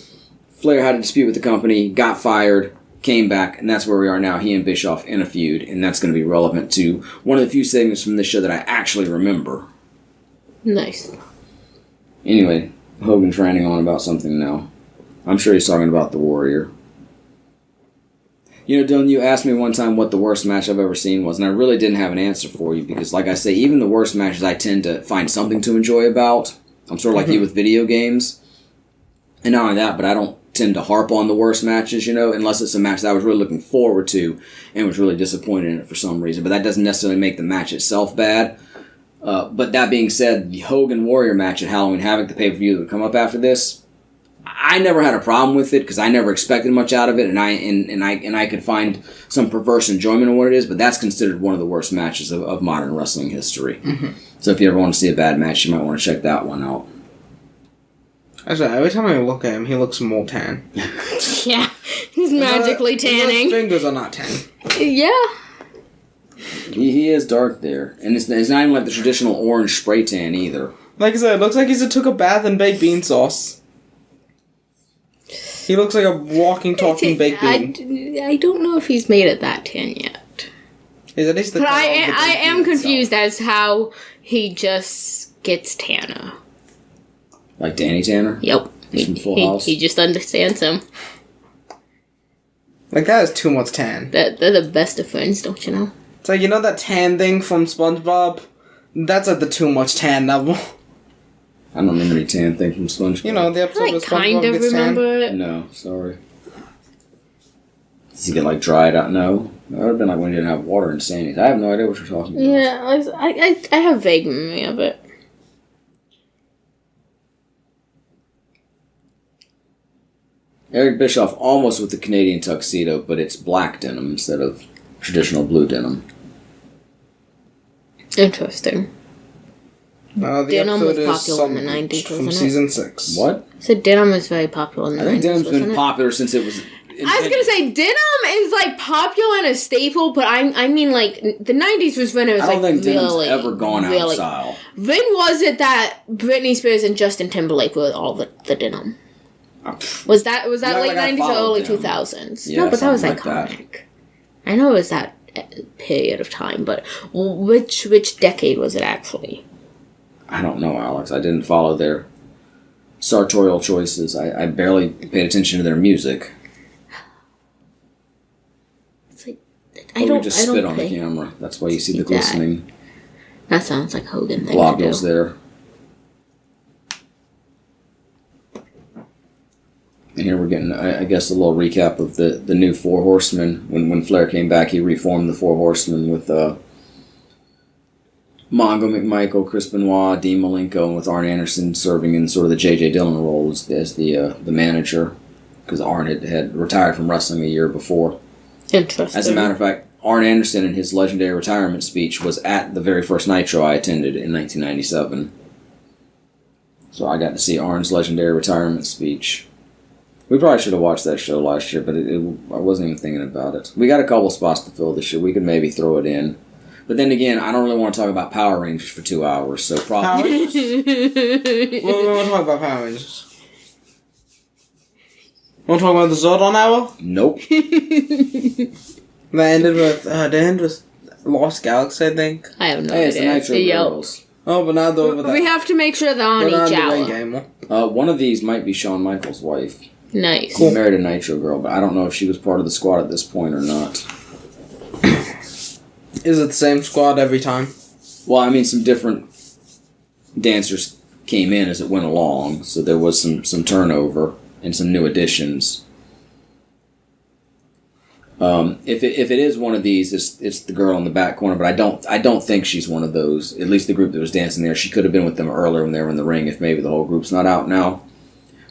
Flair had a dispute with the company, got fired, came back, and that's where we are now, he and Bischoff in a feud. And that's going to be relevant to one of the few segments from this show that I actually remember. Nice. Anyway, Hogan's ranting on about something now. I'm sure he's talking about the Warrior. You know, Dylan, you asked me one time what the worst match I've ever seen was, and I really didn't have an answer for you because, like I say, even the worst matches I tend to find something to enjoy about. I'm sort of like you with video games. And not only that, but I don't tend to harp on the worst matches, you know, unless it's a match that I was really looking forward to and was really disappointed in it for some reason. But that doesn't necessarily make the match itself bad. But that being said, the Hogan-Warrior match at Halloween Havoc, the pay-per-view that would come up after this, I never had a problem with it because I never expected much out of it, and I could find some perverse enjoyment in what it is. But that's considered one of the worst matches of modern wrestling history. Mm-hmm. So if you ever want to see a bad match, you might want to check that one out. Actually, every time I look at him, he looks more tan. Yeah, he's magically tanning. His fingers are not tan. Yeah. He is dark there, and it's not even like the traditional orange spray tan either. Like I said, it looks like he took a bath in baked bean sauce. He looks like a walking, talking baked bean. I don't know if he's made it that tan yet. He's at least the but I am confused itself. as how he just gets tanner. Like Danny Tanner? Yep. From Full House? He just understands him. Like, that is too much tan. They're the best of friends, don't you know? It's like, you know that tan thing from SpongeBob? That's at the too much tan level. I don't remember any tan thing from SpongeBob. You know, the episode I where SpongeBob kind of gets tan. remember it. No, sorry. Does he get, like, dried out? No. That would have been like when he didn't have water in Sandy's. I have no idea what you're talking about. Yeah, I have vague memory of it. Eric Bischoff almost with the Canadian tuxedo, but it's black denim instead of traditional blue denim. Interesting. The Denim was episode is popular in the Summer 90s, Beach from wasn't it? season 6. What? So denim was very popular in the 90s, I think denim's wasn't been it? popular since it was... I was gonna say denim is like popular and a staple, but I mean like the 90s was when it was I don't like think denim's really, ever gone out of style. When was it that Britney Spears and Justin Timberlake were all the denim? Was that Yeah, late like I 90s or followed early them. 2000s? Yeah, No, but that was something like iconic. that. I know it was that period of time, but which decade was it actually? I don't know, Alex. I didn't follow their sartorial choices. I barely paid attention to their music. It's like I don't spit on the camera. That's why you see the glistening That sounds like Hogan thing globules to do. there. And here we're getting, I guess, a little recap of the new Four Horsemen. When Flair came back, he reformed the Four Horsemen with Mongo McMichael, Chris Benoit, Dean Malenko, and with Arn Anderson serving in sort of the J.J. Dillon role as the manager, because Arn had retired from wrestling a year before. Interesting. As a matter of fact, Arn Anderson in his legendary retirement speech was at the very first Nitro I attended in 1997. So I got to see Arn's legendary retirement speech. We probably should have watched that show last year, but I wasn't even thinking about it. We got a couple spots to fill this year. We could maybe throw it in. But then again, I don't really want to talk about Power Rangers for 2 hours, so Power probably... Rangers? We want to talk about Power Rangers. Want to talk about the Zordon Hour? Nope. They ended with Lost Galaxy, I think. I have no Hey, it's the idea. Nitro Yep. Girls. Oh, but now they're over there. We have to make sure they're on They're not each in the ring hour. anymore. One of these might be Shawn Michaels' wife. Nice. He married a Nitro girl, but I don't know if she was part of the squad at this point or not. Is it the same squad every time? Well, I mean, some different dancers came in as it went along, so there was some turnover and some new additions. If it is one of these, it's the girl in the back corner, but I don't think she's one of those. At least the group that was dancing there, she could have been with them earlier when they were in the ring. If maybe the whole group's not out now,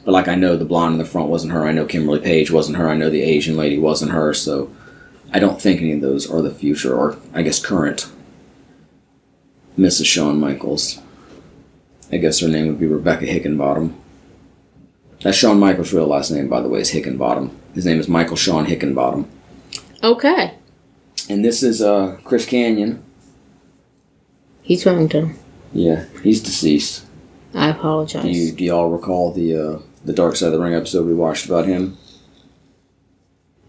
but like I know the blonde in the front wasn't her. I know Kimberly Page wasn't her. I know the Asian lady wasn't her. So I don't think any of those are the future, or I guess current Mrs. Shawn Michaels. I guess her name would be Rebecca Hickenbottom. That's Shawn Michaels' real last name, by the way, is Hickenbottom. His name is Michael Shawn Hickenbottom. Okay. And this is Chris Canyon. He's Remington. Yeah, he's deceased. I apologize. Do y'all recall the Dark Side of the Ring episode we watched about him?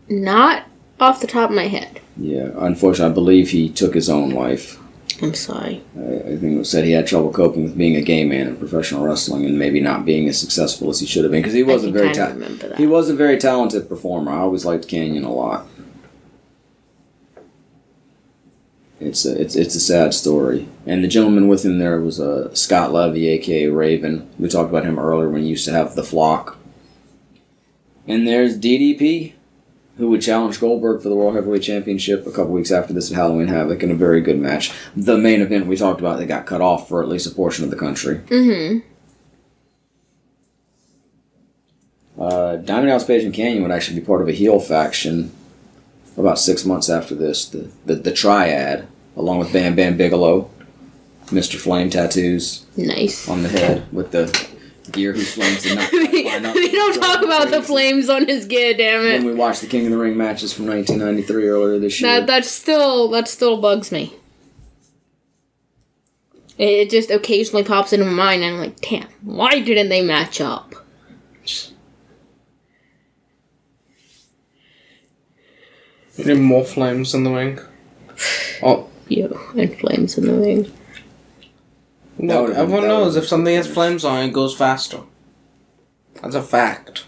Not off the top of my head. Yeah, unfortunately, I believe he took his own life. I'm sorry. I think it was said he had trouble coping with being a gay man in professional wrestling and maybe not being as successful as he should have been because he wasn't he was a very talented performer. I always liked Canyon a lot. It's a sad story. And the gentleman with him there was Scott Levy, a.k.a. Raven. We talked about him earlier when he used to have the flock. And there's DDP, who would challenge Goldberg for the World Heavyweight Championship a couple weeks after this at Halloween Havoc in a very good match. The main event we talked about that got cut off for at least a portion of the country. Mm-hmm. Diamond Dallas Page and Canyon would actually be part of a heel faction about 6 months after this. The Triad, along with Bam Bam Bigelow, Mr. Flame tattoos Nice. on the head with the gear whose flames did not line up. We don't talk about the flames on his gear, damn When it. we watched the King of the Ring matches from 1993 earlier this year. That still bugs me. It just occasionally pops into my mind and I'm like, damn, why didn't they match up? You need more flames in the ring. Oh. Yo, and flames in the ring. Look, everyone knows if something has flames on it, it goes faster. That's a fact.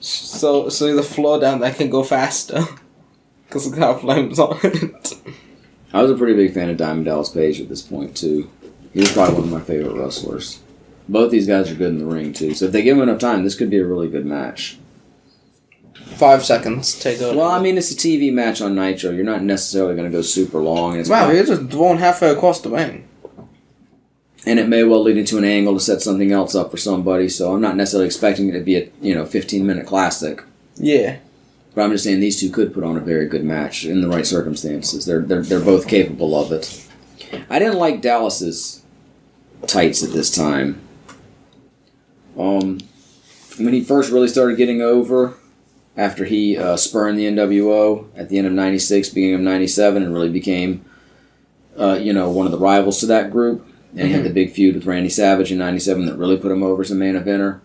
So the floor down there can go faster. Because it got flames on it. I was a pretty big fan of Diamond Dallas Page at this point, too. He was probably one of my favorite wrestlers. Both these guys are good in the ring, too. So if they give him enough time, this could be a really good match. 5 seconds. Take it. Well, I mean, it's a TV match on Nitro. You're not necessarily going to go super long. And Wow, you're just throwing halfway across the ring. And it may well lead into an angle to set something else up for somebody, so I'm not necessarily expecting it to be a 15-minute classic. Yeah. But I'm just saying these two could put on a very good match in the right circumstances. They're both capable of it. I didn't like Dallas's tights at this time. When he first really started getting over, after he spurned the NWO at the end of '96, beginning of '97, and really became, one of the rivals to that group. And he had the big feud with Randy Savage in '97 that really put him over as a main eventer.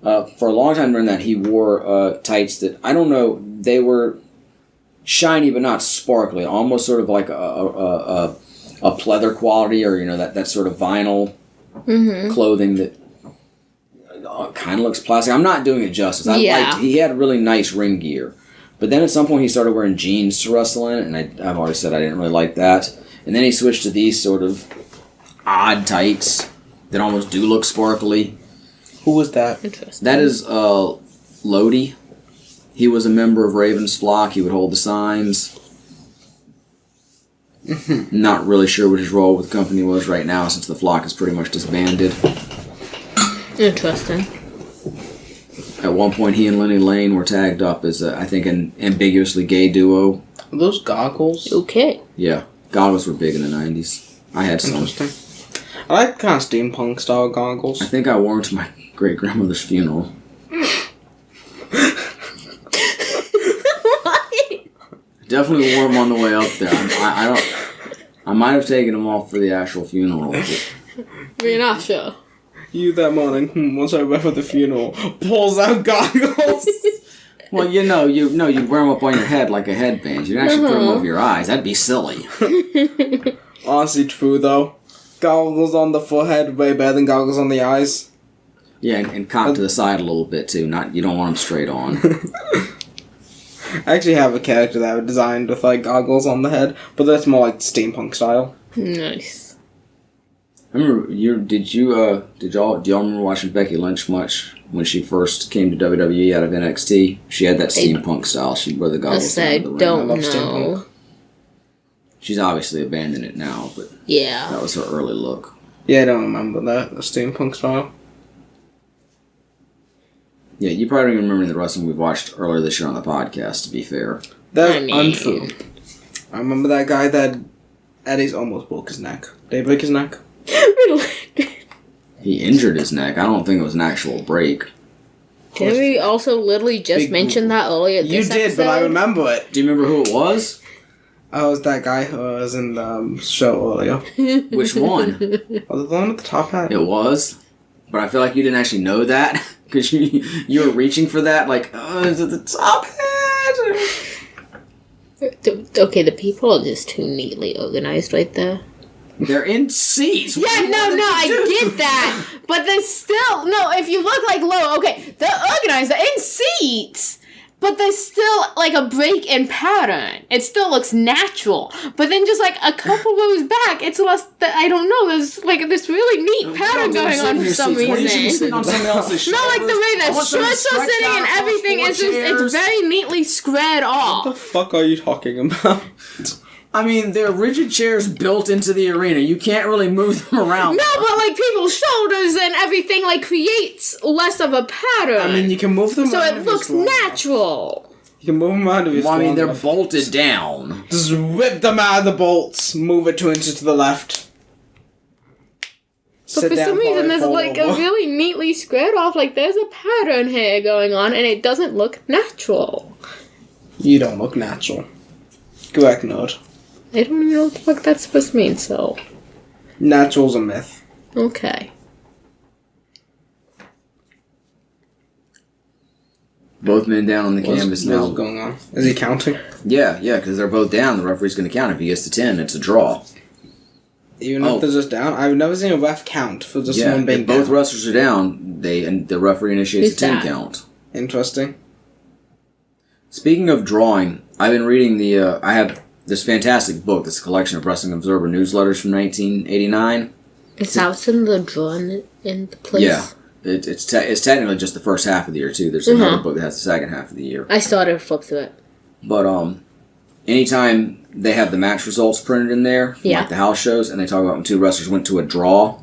For a long time during that, he wore tights that, I don't know, they were shiny but not sparkly, almost sort of like a pleather quality, or that sort of vinyl clothing that kind of looks plastic. I'm not doing it justice. He had really nice ring gear, but then at some point he started wearing jeans to wrestle in, and I've already said I didn't really like that. And then he switched to these sort of odd tights that almost do look sparkly. Who was that? Interesting. That is Lodi. He was a member of Raven's flock. He would hold the signs. Not really sure what his role with the company was right now, since the flock is pretty much disbanded. Interesting. At one point, he and Lenny Lane were tagged up as, I think, an ambiguously gay duo. Are those goggles? Okay. Yeah. Goggles were big in the 90s. I had some. Interesting. I like kind of steampunk style goggles. I think I wore them to my great-grandmother's funeral. What? Definitely wore them on the way up there. I might have taken them off for the actual funeral. We're not sure. You that morning, once I went for the funeral, pulls out goggles. Well, you wear them up on your head like a headband. You don't actually put them over your eyes. That'd be silly. Honestly, true though. Goggles on the forehead way better than goggles on the eyes. Yeah, and cock to the side a little bit too. You don't want them straight on. I actually have a character that I designed with like goggles on the head, but that's more like steampunk style. Nice. I remember do y'all remember watching Becky Lynch much when she first came to WWE out of NXT? She had that steampunk style. She'd wear the goggles. I don't know. Steampunk. She's obviously abandoned it now, but Yeah. that was her early look. Yeah, I don't remember that, the steampunk style. Yeah, you probably don't even remember the wrestling we've watched earlier this year on the podcast, to be fair. That's untrue. I remember that guy that Eddie's almost broke his neck. Did he break his neck? He injured his neck. I don't think it was an actual break. Did we also literally just mention that earlier? You did, but I remember it. Do you remember who it was? Oh, it was that guy who was in the show earlier. Which one? Was it the one with the top hat? It was. But I feel like you didn't actually know that. Because you were reaching for that, like, oh, is it the top hat? Okay, the people are just too neatly organized right there. They're in seats. Yeah, I get that. But they're still... No, if you look like low... Okay, they're organized. They're in seats. But there's still, like, a break in pattern. It still looks natural. But then just, like, a couple rows back, it's less... I don't know. There's, like, this really neat pattern going on for some reason. You should be sitting on someone else's shoulders. No, like, the way the shirts are sitting and everything is just... It's very neatly squared off. What the fuck are you talking about? I mean, they're rigid chairs built into the arena. You can't really move them around. No, but like people's shoulders and everything like creates less of a pattern. I mean, you can move them so around. it looks natural. You can move them around if you're Well, I mean, they're enough. bolted down. Just rip them out of the bolts. Move it 2 inches to the left. But for some reason, there's like a really neatly squared off. Like there's a pattern here going on, and it doesn't look natural. You don't look natural. Correct, nerd. I don't even know what the fuck that's supposed to mean. So Natural's a myth. okay. Both men down on the canvas now. What's going on? Is he counting? Yeah, because they're both down. The referee's going to count. If he gets to 10, it's a draw. Even if they're just down? I've never seen a ref count for just one being if both down. wrestlers are down, the referee initiates Who's a 10 that? count. Interesting. Speaking of drawing, I've been reading I have this fantastic book. This collection of Wrestling Observer newsletters from 1989. Is that in the drawing in the place? Yeah. It's technically just the first half of the year, too. There's another book that has the second half of the year. I started to flip through it. But anytime they have the match results printed in there, from like the house shows, and they talk about when two wrestlers went to a draw,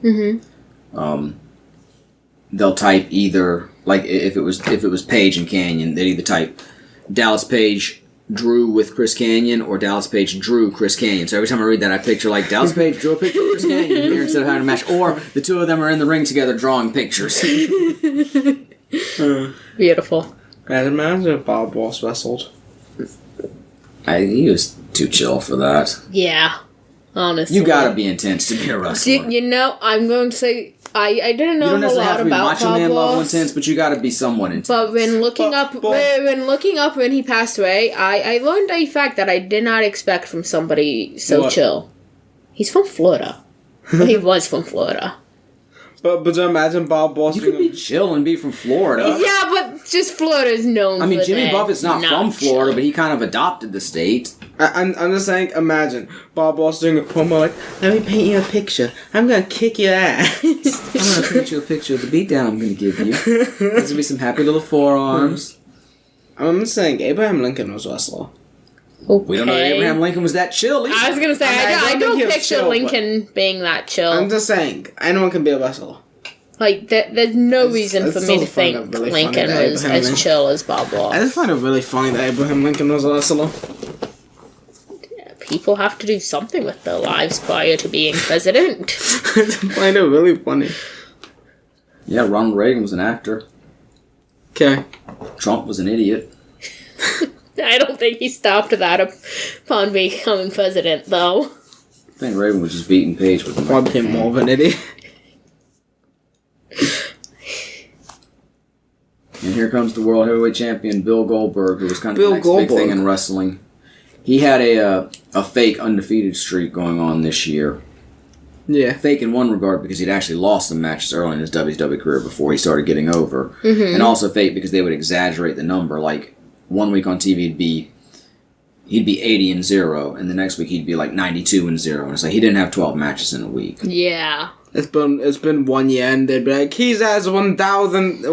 they'll type either, like if it was Page and Canyon, they'd either type Dallas Page drew with Chris Canyon or Dallas Page drew Chris Canyon. So every time I read that, I picture like Dallas Page drew a picture of Chris Canyon here instead of having a match, or the two of them are in the ring together drawing pictures. Beautiful. Imagine if Bob Ross wrestled. He was too chill for that. Yeah. Honestly. You gotta be intense to be a wrestler. You know, I'm going to say I didn't know You don't a necessarily lot have to be about macho Bob man level Ross, intense, but you gotta be somewhat intense. but when looking up when he passed away, I learned a fact that I did not expect from somebody so What? chill. He's from Florida. Well, he was from Florida. But imagine Bob Ross You could be chill and be from Florida. Yeah, but just Florida's known. I mean, for Jimmy their Buffett's not from Florida, chill. but he kind of adopted the state. I'm just saying, imagine Bob Ross doing a promo like, let me paint you a picture. I'm gonna kick your ass. I'm gonna paint you a picture of the beatdown I'm gonna give you. There's gonna be some happy little forearms. I'm just saying, Abraham Lincoln was a wrestler. Okay. We don't know that Abraham Lincoln was that chill either. I was gonna say I don't don't think he was picture chill, Lincoln being that chill. I'm just saying, anyone can be a wrestler. Like there's no reason for it's me also to think funny, really Lincoln funny that was Abraham as Lincoln- chill as Bob Ross. I just find it really funny that Abraham Lincoln was a wrestler. People have to do something with their lives prior to being president. I just find it really funny. Yeah, Ronald Reagan was an actor. Okay. Trump was an idiot. I don't think he stopped that upon becoming president, though. I think Reagan was just beating Page with him. I became more of an idiot. And here comes the world heavyweight champion Bill Goldberg, who was kind of Bill the next big thing Goldberg. in wrestling. He had a fake undefeated streak going on this year. Yeah. Fake in one regard because he'd actually lost some matches early in his WCW career before he started getting over. And also fake because they would exaggerate the number. Like, one week on TV he'd be 80-0, and the next week he'd be like 92-0. And it's like he didn't have 12 matches in a week. Yeah. It's been 1 year, and they'd be like, he's has 1,000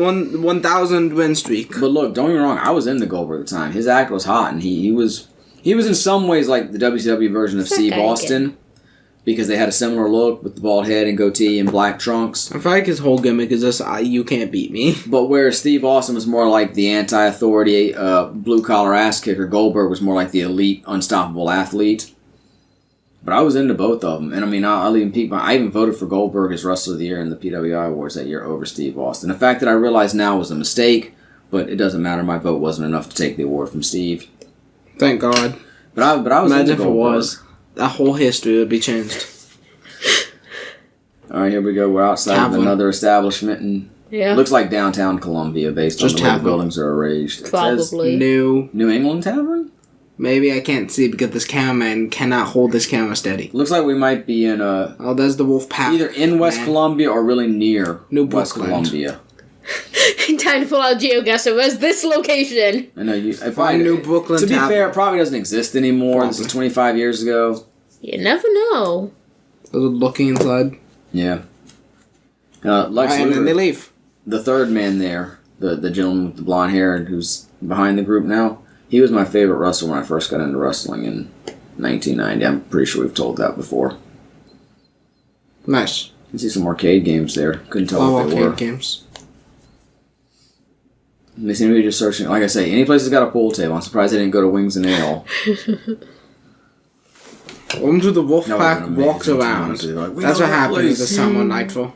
win streak. But look, don't get me wrong, I was into Goldberg at the time. His act was hot, and he was in some ways like the WCW version of Steve Austin. Because they had a similar look with the bald head and goatee and black trunks. I feel like his whole gimmick is just, you can't beat me. But whereas Steve Austin was more like the anti-authority, blue-collar ass-kicker, Goldberg was more like the elite, unstoppable athlete. But I was into both of them. And I mean, I'll even peek I even voted for Goldberg as Wrestler of the Year in the PWI Awards that year over Steve Austin. The fact that I realize now was a mistake, but it doesn't matter. My vote wasn't enough to take the award from Steve. Thank God. But I was Imagine into if it Goldberg. was. That whole history would be changed. All right, here we go. We're outside of another establishment, and Yeah. looks like downtown Columbia based Just on the way the Tavern. buildings are arranged. It says Probably. New. New England Tavern? Maybe I can't see because this cameraman cannot hold this camera steady. Looks like we might be in Oh, there's the WOLF-PAC. either in West Man. Columbia or really near New West Brooklyn. Columbia. Time to pull out GeoGuessr. Where's this location? I know you. New Brooklyn To be Tavern. fair, it probably doesn't exist anymore. This is 25 years ago. You never know. Looking inside. Yeah. Lex And then they Luger, leave. the third man there, the gentleman with the blonde hair and who's behind the group now, he was my favorite wrestler when I first got into wrestling in 1990. I'm pretty sure we've told that before. Nice. You can see some arcade games there. Couldn't tell what they were. Arcade games. They seem to be just searching. Like I say, any place that's got a pool table. I'm surprised they didn't go to Wings and Ale. Welcome to the That WOLF-PAC would've been walks amazing, around. honestly. Like, we That's know what that happens place. this time on Nitro.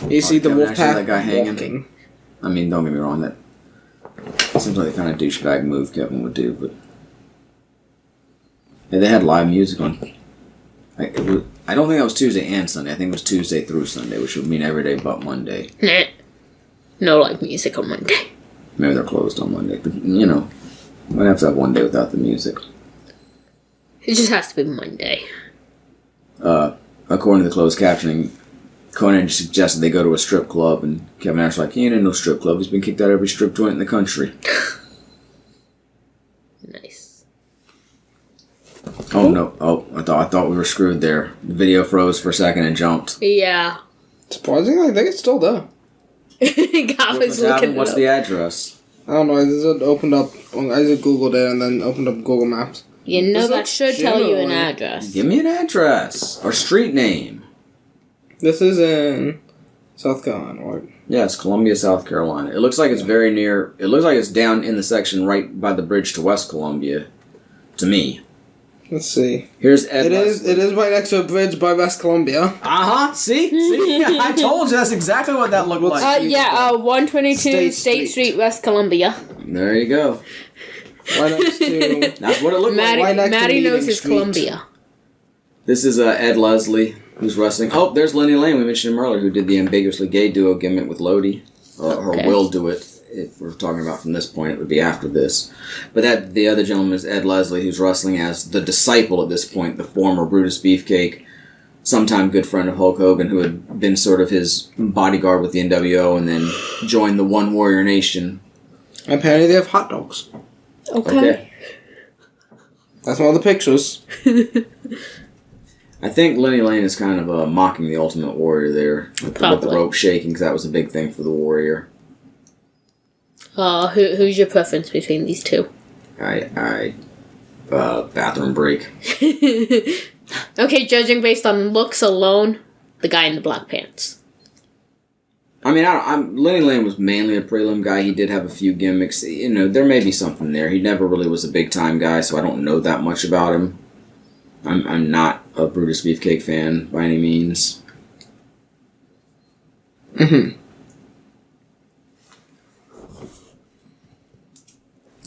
You see the Kevin Nash, that WOLF-PAC guy hanging. walking. I mean, don't get me wrong. That seems like the kind of douchebag move Kevin would do. But yeah, they had live music on. I don't think that was Tuesday and Sunday. I think it was Tuesday through Sunday, which would mean every day but Monday. Nah. No live music on Monday. Maybe they're closed on Monday. But, you know, might have to have one day without the music. It just has to be Monday. According to the closed captioning, Conan suggested they go to a strip club, and Kevin Nash was like, he ain't in no strip club. He's been kicked out of every strip joint in the country. Nice. Oh, no. Oh, I thought we were screwed there. The video froze for a second and jumped. Yeah. Surprisingly, I think it's still there. God was looking What's it the up. address? I don't know, I just opened up, I just Googled it and then opened up Google Maps. You know This that looks should tell you an generally- address. Give me an address. Or street name. This is in South Carolina, right? Yes, Columbia, South Carolina. It looks like it's very near. It looks like it's down in the section right by the bridge to West Columbia. To me. Let's see. Here's Ed. It is right next to a bridge by West Columbia. Uh-huh. See? I told you that's exactly what that looked like. 122 State State Street. Street, West Columbia. There you go. Right next to... That's what it looked like. right next to Maddie knows Meeting his Street. Columbia. This is Ed Leslie, who's wrestling. Oh, there's Lenny Lane. We mentioned him earlier, who did the ambiguously gay duo gimmick with Lodi. Or Okay. will do it. If we're talking about from this point, it would be after this. But the other gentleman is Ed Leslie, who's wrestling as the disciple at this point, the former Brutus Beefcake, sometime good friend of Hulk Hogan, who had been sort of his bodyguard with the NWO and then joined the One Warrior Nation. Apparently they have hot dogs. Okay. That's one of the pictures. I think Lenny Lane is kind of mocking the Ultimate Warrior there with the Probably. rope shaking, because that was a big thing for the Warrior. Who's your preference between these two? Bathroom break. Okay, judging based on looks alone, the guy in the black pants. I mean, Lenny Lane was mainly a prelim guy. He did have a few gimmicks. You know, there may be something there. He never really was a big-time guy, so I don't know that much about him. I'm not a Brutus Beefcake fan by any means. Mm-hmm.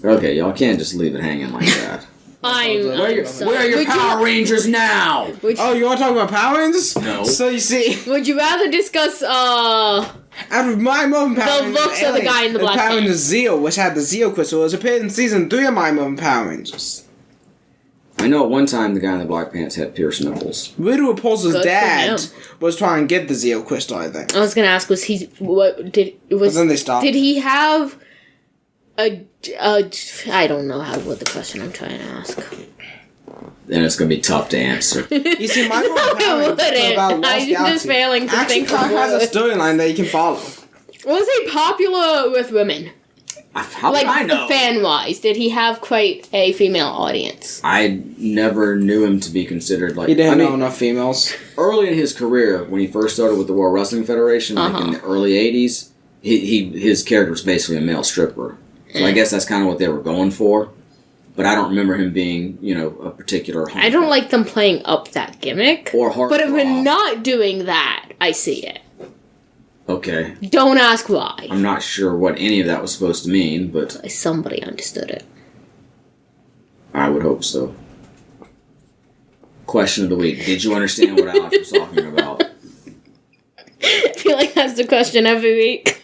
Okay, y'all can't just leave it hanging like that. I'm sorry. Where are your Would you- Power Rangers now? Oh, you want to talk about Power Rangers? No. So you see, Would you rather discuss, out of my Morphin Power The Rangers, looks of the guy in the black Power pants. Rangers Zeo, which had the Zeo crystal, was appeared in season 3 of My Morphin Power Rangers. I know at one time the guy in the black pants had pierced nipples. Voodoo Repulsa's Good for dad him. was trying to get the Zeo Crystal, I think. I was gonna ask, was he But then they stopped. Did he have a I don't know what the question I'm trying to ask. Then it's going to be tough to answer. You see, my No, it wouldn't. I'm just failing to think Action of has a it. storyline that you can follow. Was he popular with women? How Like, would I know? fan-wise, did he have quite a female audience? I never knew him to be considered like... He didn't I mean, know enough females. early in his career, when he first started with the World Wrestling Federation, like in the early 80s, his character was basically a male stripper. So I guess that's kind of what they were going for. But I don't remember him being, a particular... I don't like them playing up that gimmick. Or heartthrob. But if we're not doing that, I see it. Okay. Don't ask why. I'm not sure what any of that was supposed to mean, but Somebody understood it. I would hope so. Question of the week. Did you understand what Alex was talking about? I feel like that's the question every week.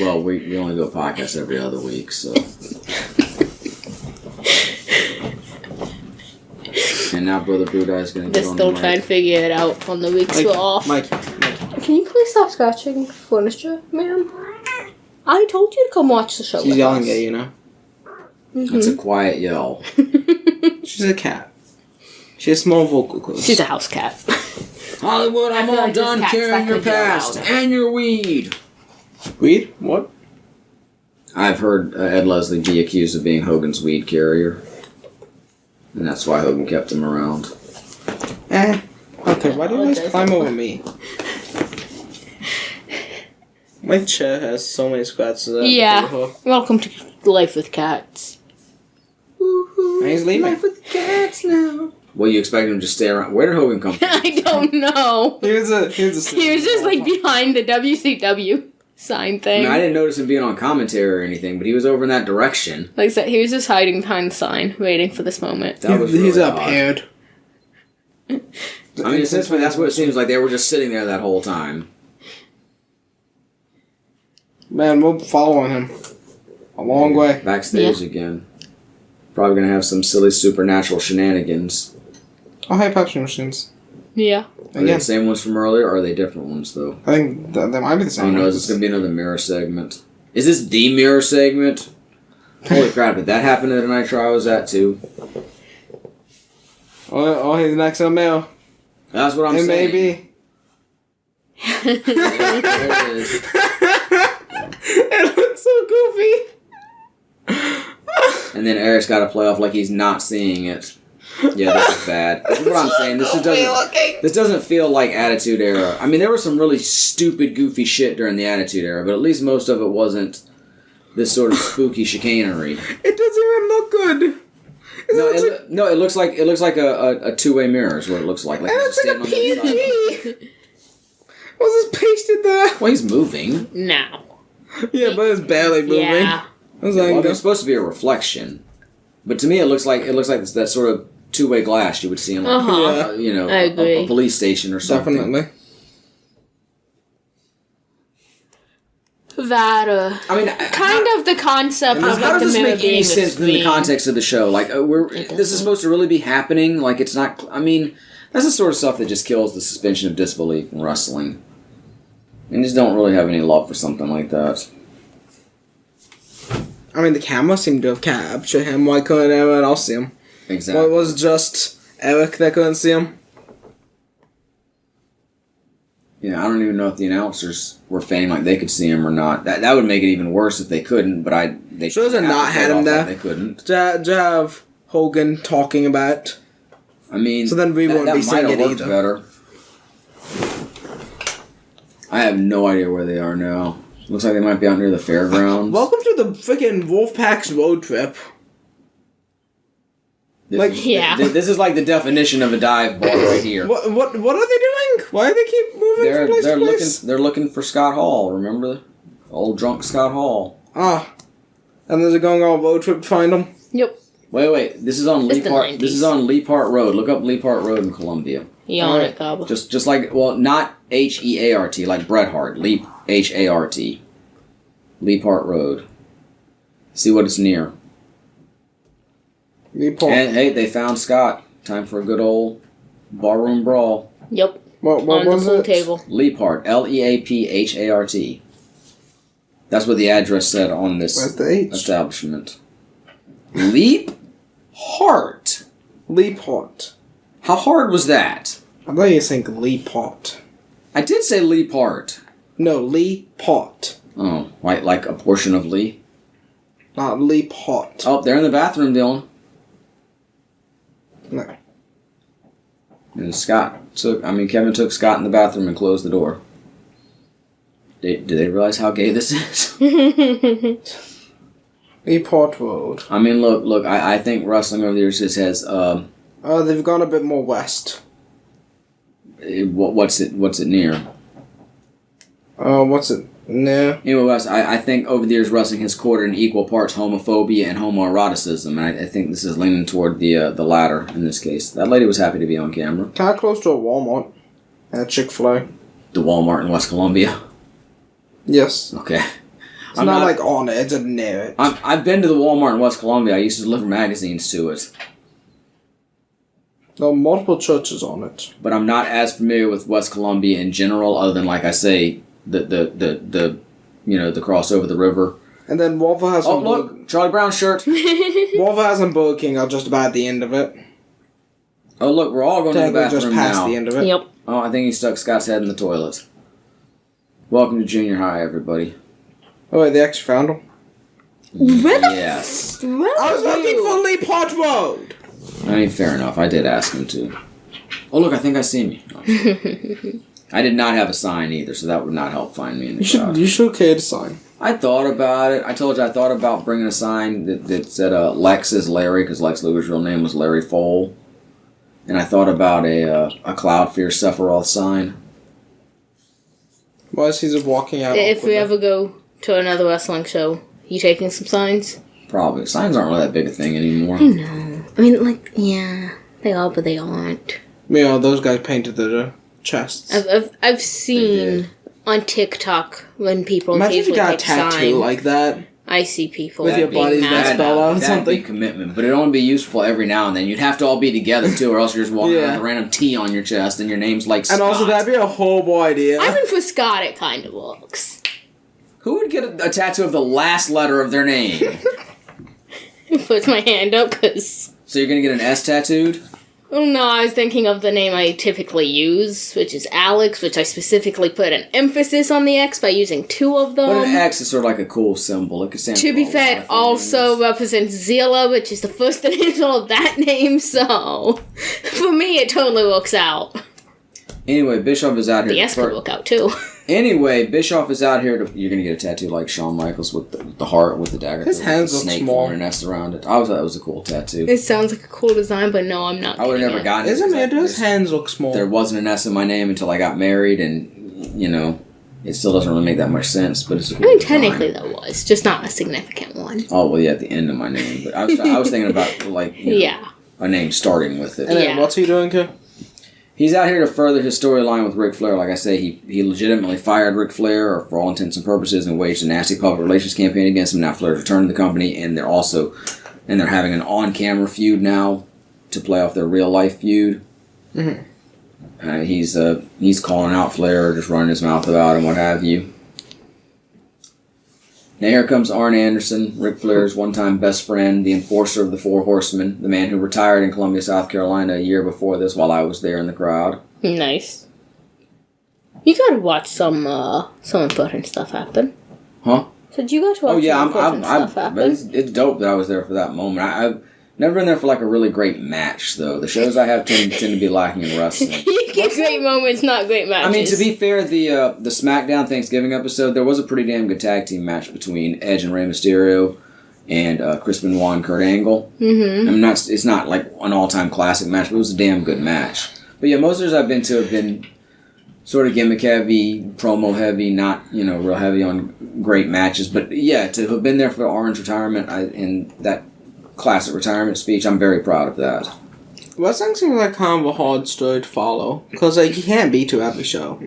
Well, we only do a podcast every other week, so... And now Brother Buddha is going to They're get on still the trying mic. to figure it out on the weeks we're off. Mike. Can you please stop scratching furniture, ma'am? I told you to come watch the show She's with yelling us. at you now. It's a quiet yell. She's a cat. She has small vocal cords. She's a house cat. Hollywood, I'm feel all like this done cat's carrying your not gonna be past allowed. and your weed. Weed? What? I've heard Ed Leslie be accused of being Hogan's weed carrier. And that's why Hogan kept him around. Okay, why do you always climb over me? My chair has so many scratches on it. Yeah. Welcome to Life with Cats. And he's leaving. Life with cats now. Well, you expect him to just stay around? Where did Hogan come from? I don't know. Here's a He was just like behind the WCW sign I thing. mean, I didn't notice him being on commentary or anything, but he was over in that direction. Like I said, he was just hiding behind the sign, waiting for this moment. That was He's really up odd. here. I mean, essentially, that's what it seems like. They were just sitting there that whole time. Man, we're following him a long way. Backstage again. Probably going to have some silly supernatural shenanigans. Oh, hey, Pepsi machines. Yeah. Are they Again, the same ones from earlier, or are they different ones, though? I think they might be the Oh same. no, ones. is this going to be another mirror segment? Is this the mirror segment? Holy crap, did that happen at a Nitro I was at, too? Oh, he's next on mail. That's what I'm It may saying. be. There it is. It looks so goofy. And then Eric's got to play off like he's not seeing it. Yeah, this is bad. This is what I'm saying. This doesn't feel like Attitude Era. I mean, there was some really stupid, goofy shit during the Attitude Era, but at least most of it wasn't this sort of spooky chicanery. It doesn't even look good. It looks like a two-way mirror is what it looks like. Like It he's looks like a standing on the other side. PNG. What's this pasted there? Well, he's moving. Now. Yeah, but it's barely moving. Yeah. I was Well, like, it's supposed to be a reflection, but to me, it looks like that sort of two-way glass you would see in like Uh-huh. I agree. a police station or something. definitely. That, I mean, kind of the concept of how like does the this mirror make being any the sense in the screen. context of the show? Like, this is supposed to really be happening. Like, it's not. I mean, that's the sort of stuff that just kills the suspension of disbelief in wrestling. And just don't really have any love for something like that. I mean, the camera seemed to have captured him. Why couldn't anyone else see him? Exactly. Well, it was just Eric that couldn't see him. Yeah, I don't even know if the announcers were feigning like they could see him or not. That would make it even worse if they couldn't. But they Shows have not had him off there. like they couldn't. To have Hogan talking about it. I mean, So then we won't be seeing might it have worked either. better. I have no idea where they are now. Looks like they might be out near the fairgrounds. Welcome to the freaking WOLF-PAC's road trip. Yeah. This is like the definition of a dive bar right here. What are they doing? Why do they keep moving from place to place? They're looking for Scott Hall. Remember the old drunk Scott Hall? Ah. And they're going on a road trip to find him? Yep. Wait. This is on It's Lee the Park. 90s. This is on Lee Park Road. Look up Lee Park Road in Columbia. Yeah, on Alright. it, Gabba. Just like not Heart like Bret Hart. Lee Hart. Lee Park Road. See what it's near. Lee Park. And hey, they found Scott. Time for a good old barroom brawl. Yep. What On the was pool it? table. Leaphart. Leaphart. That's what the address said on this Where's the H? establishment. Leap Heart. Lee Pot. How hard was that? I thought you were saying Lee Pot. I did say Leap Heart. No, Lee Pot. Oh, like a portion of Lee? Not Lee Pot. Oh, they're in the bathroom, Dylan. No. And Kevin took Scott in the bathroom and closed the door. Do they realize how gay this is? Lee Pot Road. I mean, look. I think wrestling over there just has They've gone a bit more west. what's it near? What's it? No. Anyway, Wes, I think over the years wrestling has courted in equal parts homophobia and homoeroticism, and I think this is leaning toward the latter in this case. That lady was happy to be on camera. Kind of close to a Walmart and a Chick-fil-A. The Walmart in West Columbia. Yes. Okay. It's not like on it, it's near it. I've been to the Walmart in West Columbia. I used to deliver magazines to it. There are multiple churches on it. But I'm not as familiar with West Columbia in general, other than, like I say, the cross over the river. And then Waffle House Oh, and look! Charlie Brown shirt! Waffle House and Burger King are just about at the end of it. Oh, look, we're all going to the Technically bathroom just past now. the end of it. Yep. Oh, I think he stuck Scott's head in the toilet. Welcome to junior high, everybody. Oh wait, they actually found him? Where the Yes. Where I was are looking you? for Lee Pot Road! I mean, fair enough. I did ask him to. Oh, look, I think I see me. Oh, I did not have a sign either, so that would not help find me in the crowd. You should okay to sign. I thought about it. I told you I thought about bringing a sign that said Lex is Larry, because Lex Luger's real name was Larry Fole. And I thought about a Cloud Fear Sephiroth sign. Why is he just walking out? If we awkwardly? ever go to another wrestling show, you taking some signs? Probably. Signs aren't really that big a thing anymore. I know. I mean, yeah, they are, but they aren't. Yeah, those guys painted their chests. I've seen on TikTok when people Imagine if you occasionally got a take tattoo sign. like that. I see people With your being body's mad best about spell out. That'd something. be commitment, but it'd only be useful every now and then. You'd have to all be together too, or else you're just walking Yeah. around with a random T on your chest and your name's like Scott. And also, that'd be a horrible idea. I mean, for Scott, it kind of works. Who would get a tattoo of the last letter of their name? Puts my hand up because. So you're gonna get an S tattooed? Oh no, I was thinking of the name I typically use, which is Alex, which I specifically put an emphasis on the X by using two of them. But an X is sort of like a cool symbol. It could stand To for be a lot fair, of it also things. represents Zilla, which is the first initial of that name, so for me it totally works out. Anyway, Bischoff is out here. The S could work out too. Anyway, Bischoff is out here to. You're gonna get a tattoo like Shawn Michaels with the heart with the dagger. His with hands the look snake small. forming an S around it. I thought that was a cool tattoo. It sounds like a cool design, but no, I'm not. I would have getting never it. gotten it. Isn't because it? His hands look small. There wasn't an S in my name until I got married, and it still doesn't really make that much sense. But it's a cool I mean, design. technically there was, just not a significant one. Oh well, yeah, at the end of my name. But I was thinking about Yeah. a name starting with it. And then, Yeah. what's he doing here? He's out here to further his storyline with Ric Flair. Like I say, he legitimately fired Ric Flair, or for all intents and purposes, and waged a nasty public relations campaign against him. Now Flair's returned to the company, and they're having an on-camera feud now to play off their real-life feud. Mm-hmm. He's calling out Flair, just running his mouth about him, what have you. Now here comes Arn Anderson, Ric Flair's one-time best friend, the enforcer of the Four Horsemen, the man who retired in Columbia, South Carolina a year before this while I was there in the crowd. Nice. You gotta watch some important stuff happen. Huh? So you got to watch some important stuff happen. It's dope that I was there for that moment. I've never been there for like a really great match, though. The shows I have tend to be lacking in wrestling. You get great moments, not great matches. I mean, to be fair, the SmackDown Thanksgiving episode, there was a pretty damn good tag team match between Edge and Rey Mysterio and Chris Benoit and Kurt Angle. Mm-hmm. I mean, it's not like an all-time classic match, but it was a damn good match. But yeah, most of those I've been to have been sort of gimmick heavy, promo heavy, not real heavy on great matches. But yeah, to have been there for Arn's retirement in that classic retirement speech, I'm very proud of that. Wrestling seems like kind of a hard story to follow. Because, you can't be to every show.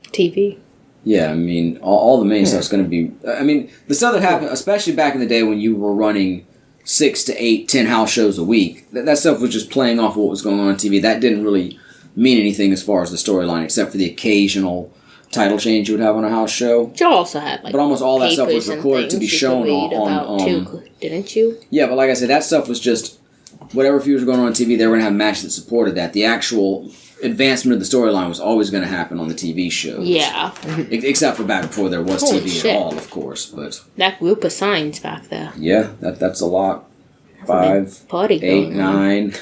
TV. Yeah, I mean, all the main stuff's going to be... I mean, the stuff that happened, especially back in the day when you were running 6 to 8, 10 house shows a week. That stuff was just playing off what was going on TV. That didn't really mean anything as far as the storyline, except for the occasional title change you would have on a house show. You also had but almost all that stuff was recorded to be shown on didn't you? Yeah, but like I said, that stuff was just whatever feuds were going on TV. They were going to have matches that supported that. The actual advancement of the storyline was always going to happen on the TV shows. Yeah. Except for back before there was Holy TV shit. at all, of course. But that group of signs back there. yeah, that's a lot. 5, Party 8, going on. 9,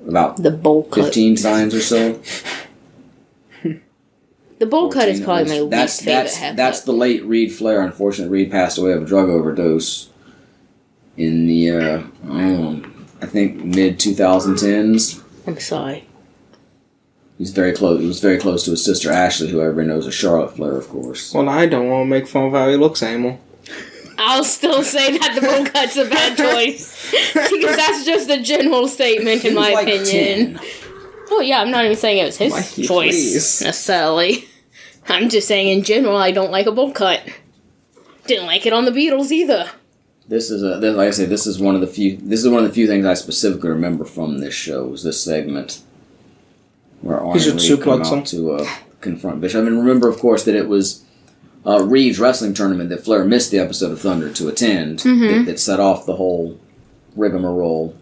about The bowl cut. 15 signs or so. The bowl cut is 14 probably at my least. least favorite haircut. That's the late Reed Flair. Unfortunately, Reed passed away of a drug overdose in the, I think, mid-2010s. I'm sorry. He's very close. He was very close to his sister Ashley, who everybody knows as Charlotte Flair, of course. Well, I don't want to make fun of how he looks anymore. I'll still say that the bowl cut's a bad choice. Because that's just a general statement, in He was my like opinion. 10. Oh, yeah, I'm not even saying it was his Mikey, choice, please. necessarily. I'm just saying, in general, I don't like a bowl cut. Didn't like it on the Beatles, either. This is like I say, this is one of the few things I specifically remember from this show. Was this segment where Arn should and Reed come suplex him. out to confront Bishop. I mean, remember, of course, that it was Reed's wrestling tournament that Flair missed the episode of Thunder to attend. That set off the whole rigmarole.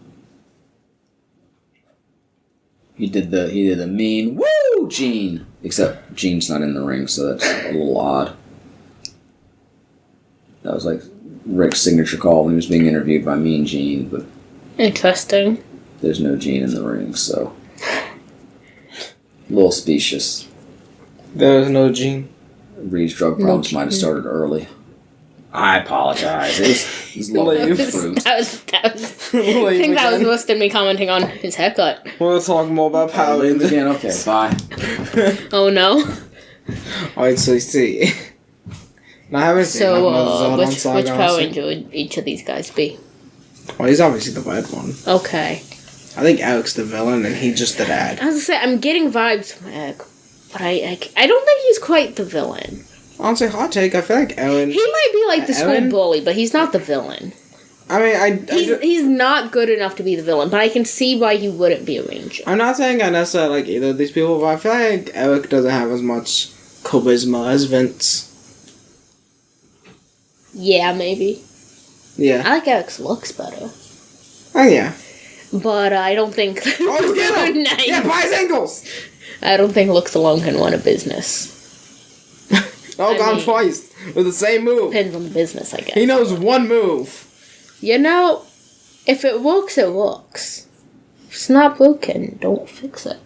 He did the mean woo Gene, except Gene's not in the ring, so that's a little odd. That was like Rick's signature call when he was being interviewed by Mean Gene, but Interesting. there's no Gene in the ring, so a little specious. There is no Gene. Reed's drug problems might have started early. I apologize. It was low fruit. That was I think that was worse than me commenting on his haircut. We'll talk more about power. Leave again. Okay, bye. Oh, no. Alright, so you see. Now, I haven't seen enough of So, Zordon which Saga, Power honestly. Ranger would each of these guys be? Well, he's obviously the bad one. Okay. I think Eric's the villain and he's just the dad. I was gonna say, I'm getting vibes from Eric, but I don't think he's quite the villain. Honestly, hot take, I feel like Aaron... He might be like the school Aaron? bully, but he's not the villain. I mean, He's not good enough to be the villain, but I can see why he wouldn't be a ranger. I'm not saying I necessarily like either of these people, but I feel like Eric doesn't have as much charisma as Vince. Yeah, maybe. Yeah. I like Eric's looks better, Oh, yeah. but I don't think. Oh, get him! Nice. Yeah, by his ankles! I don't think looks alone can run a business. Oh, I gone mean- twice with the same move. Depends on the business, I guess. He knows one move. You know, if it works, it works. If it's not broken, don't fix it.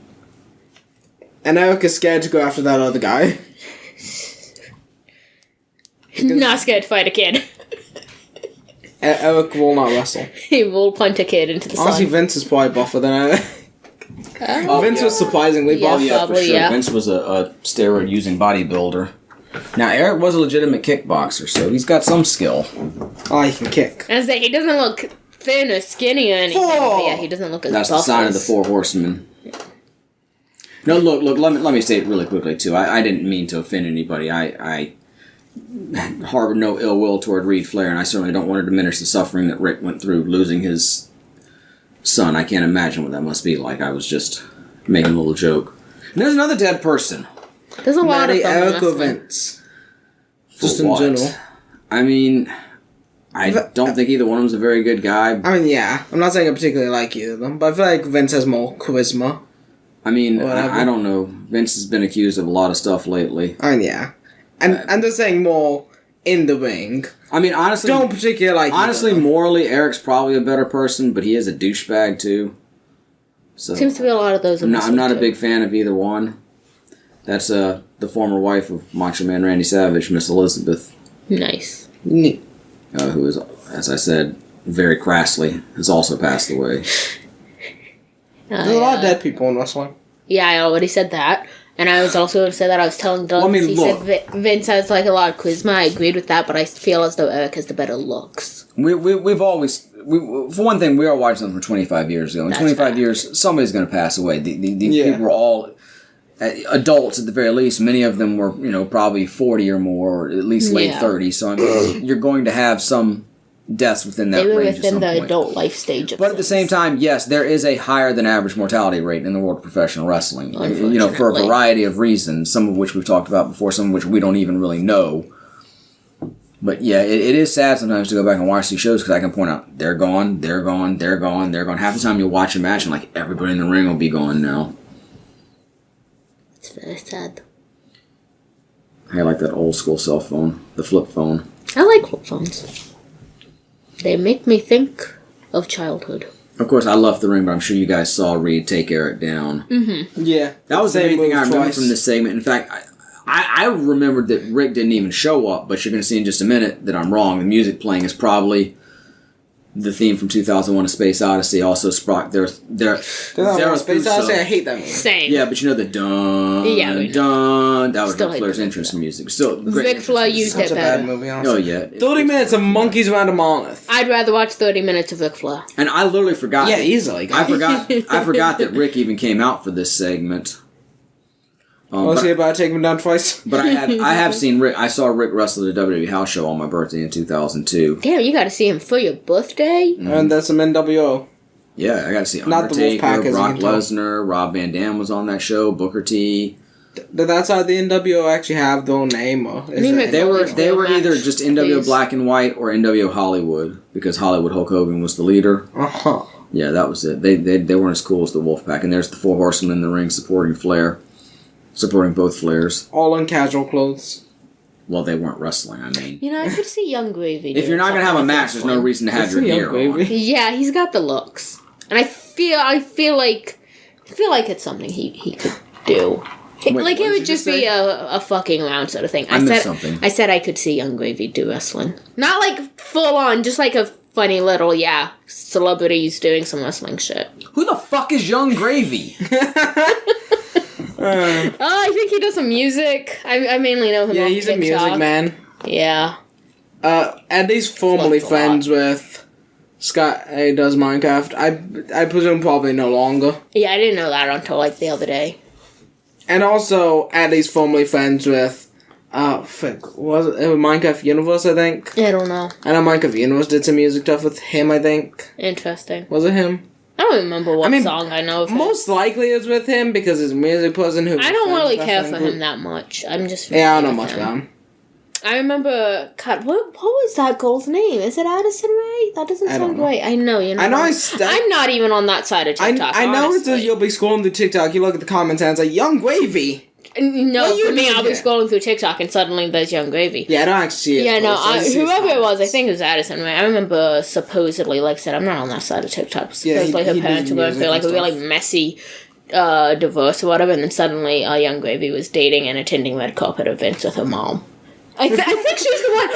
And Eric is scared to go after that other guy. Not scared to fight a kid. Eric will not wrestle. He will punt a kid into the Honestly, sun. Vince is probably buffer than Eric. Oh. Vince was surprisingly Yeah. buff. Yeah, for Probably, sure. yeah. Vince was a steroid-using bodybuilder. Now, Eric was a legitimate kickboxer, so he's got some skill. Oh, he can kick. I was like, he doesn't look thin or skinny or anything. Oh! But yeah, he doesn't look as That's the buff sign of the as- Four Horsemen. No, look. Let me state it really quickly too. I didn't mean to offend anybody. I harbor no ill will toward Reed Flair, and I certainly don't want to diminish the suffering that Rick went through losing his son. I can't imagine what that must be like. I was just making a little joke. And there's another dead person. There's a lot Maddie, of them in Eric or wrestling. Vince? For Just in what? general. I mean, I don't think either one of them's a very good guy. I mean, yeah. I'm not saying I particularly like either of them, but I feel like Vince has more charisma. I mean, Whatever. I don't know. Vince has been accused of a lot of stuff lately. I mean, yeah. And I'm just saying more in the ring. I mean, honestly, Don't particularly like honestly, either of them. morally, Eric's probably a better person, but he is a douchebag too. So Seems to be a lot of those in I'm not a wrestling, big fan of either one. That's the former wife of Macho Man Randy Savage, Miss Elizabeth, too. Nice. Neat. who is, as I said, very crassly, has also passed away. There's a lot of dead people in wrestling. Yeah, I already said that. And I was also going to say that I was telling Doug, Well, I mean, he look. said Vince has like a lot of charisma. I agreed with that, but I feel as though Eric has the better looks. We've always, for one thing, we are watching something from 25 years ago. In That's 25 fair. years, somebody's going to pass away. These Yeah. people were all adults at the very least. Many of them were, probably 40 or more, or at least late Yeah. 30s. So I mean, you're going to have some deaths within that They were range. within the point. adult life stage of But at the same time, yes, there is a higher than average mortality rate in the world of professional wrestling. For a Unfortunately. variety of reasons, some of which we've talked about before, some of which we don't even really know. But yeah, it is sad sometimes to go back and watch these shows because I can point out, they're gone, they're gone, they're gone, they're gone. Half the time you'll watch a match and like everybody in the ring will be gone now. It's very sad. I like that old school cell phone, the flip phone. I like flip phones. They make me think of childhood. Of course, I left the ring, but I'm sure you guys saw Reed take Eric down. Yeah. That was the Same main thing move I remember twice. from this segment. In fact, I remembered that Rick didn't even show up, but you're going to see in just a minute that I'm wrong. The music playing is probably the theme from 2001: A Space Odyssey. Also, there's Space Odyssey, I hate that movie. Same. Yeah, but you know the dun Yeah, we know. dun. That was Still Ric hate Flair's that. entrance music. Still, great Ric entrance Flair music. used Such it a bad better. movie, honestly. Oh yeah, 30 minutes of monkeys around a monolith. I'd rather watch 30 minutes of Ric Flair. and I literally forgot. Yeah, easily. I forgot that Rick even came out for this segment. Was he about to take him down twice? But I have seen Rick. I saw Rick wrestle at the WWE house show on my birthday in 2002. Damn, you gotta see him for your birthday? And that's some NWO. Yeah, I got to see Not the Undertaker, WOLF-PAC, as you Brock can tell. Lesnar, Rob Van Dam was on that show, Booker T. Did that side of the NWO actually have their own name? Or is mean, it- They were Match, either just NWO please. Black and White or NWO Hollywood because Hollywood Hulk Hogan was the leader. Uh-huh. Yeah, that was it. They weren't as cool as the Wolf-PAC, and there's the Four Horsemen in the ring supporting Flair, supporting both Flairs. All in casual clothes. Well, they weren't wrestling. I mean, You know, I could see Young Gravy. if you're not gonna have a match, there's no reason to have your Young gear on. Gravy. Yeah, he's got the looks, and I feel like it's something he could do. Wait, like what it did would you just say? be a fucking around sort of thing. I missed something. I said I could see Young Gravy do wrestling, not like full on, just like a funny little celebrities doing some wrestling shit. Who the fuck is Young Gravy? I think he does some music. I mainly know him. Yeah, off he's a TikTok. music man. Yeah. Eddie's formerly Flipped a lot. friends with Scott. He does Minecraft. I presume probably no longer. Yeah, I didn't know that until like the other day. And also, Eddie's formerly friends with. Was it Minecraft Universe? I think. I don't know. I know Minecraft Universe did some music stuff with him. I think. Interesting. Was it him? I don't remember what I mean, song I know of him. Most likely it's with him because he's a music person who. I don't really friends care with for that group. him that much. I'm just. Yeah, I don't know familiar much with about him. I remember. God, what was that girl's name? Is it Addison Rae? That doesn't I don't sound know. right. I know. You know. I know I'm not even on that side of TikTok. I know it's honestly. you'll be scrolling through TikTok. You look at the comments and it's like Young Gravy. No, What are you for me, doing I'll be here? scrolling through TikTok and suddenly there's Young Gravy. Yeah, I don't actually see it. Yeah, no, I just see his whoever it was, I comments. think it was Addison Rae. I remember supposedly, like I said, I'm not on that side of TikTok. Yeah, Supposedly he her does parents were going music through like a and really stuff. messy divorce or whatever, and then suddenly Young Gravy was dating and attending red carpet events with her mom. I think she's the one.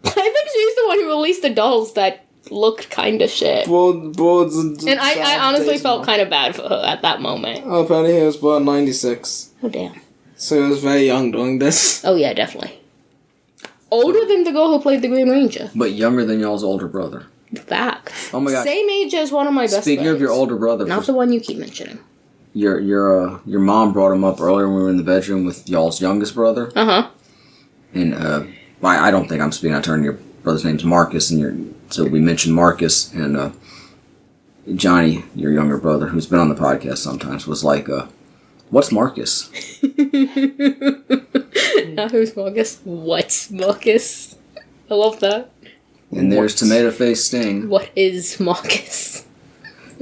I think she's the one who released the dolls that looked kind of shit. Boards And I honestly felt kind of bad for her at that moment. Oh, apparently he was born in 96. Oh damn. So he was very young doing this. Oh yeah, definitely. Older than the girl who played the Green Ranger. But younger than y'all's older brother. Fact. Oh my god. Same age as one of my best Speaking friends. of your older brother, Not the one you keep mentioning. your mom brought him up earlier when we were in the bedroom with y'all's youngest brother. Uh-huh. And I don't think I'm speaking out of turn. Your brother's name's Marcus, and so we mentioned Marcus and Johnny, your younger brother, who's been on the podcast sometimes, was like, "What's Marcus?" Now who's Marcus? What's Marcus? I love that. And there's Tomato Face Sting. What is Marcus?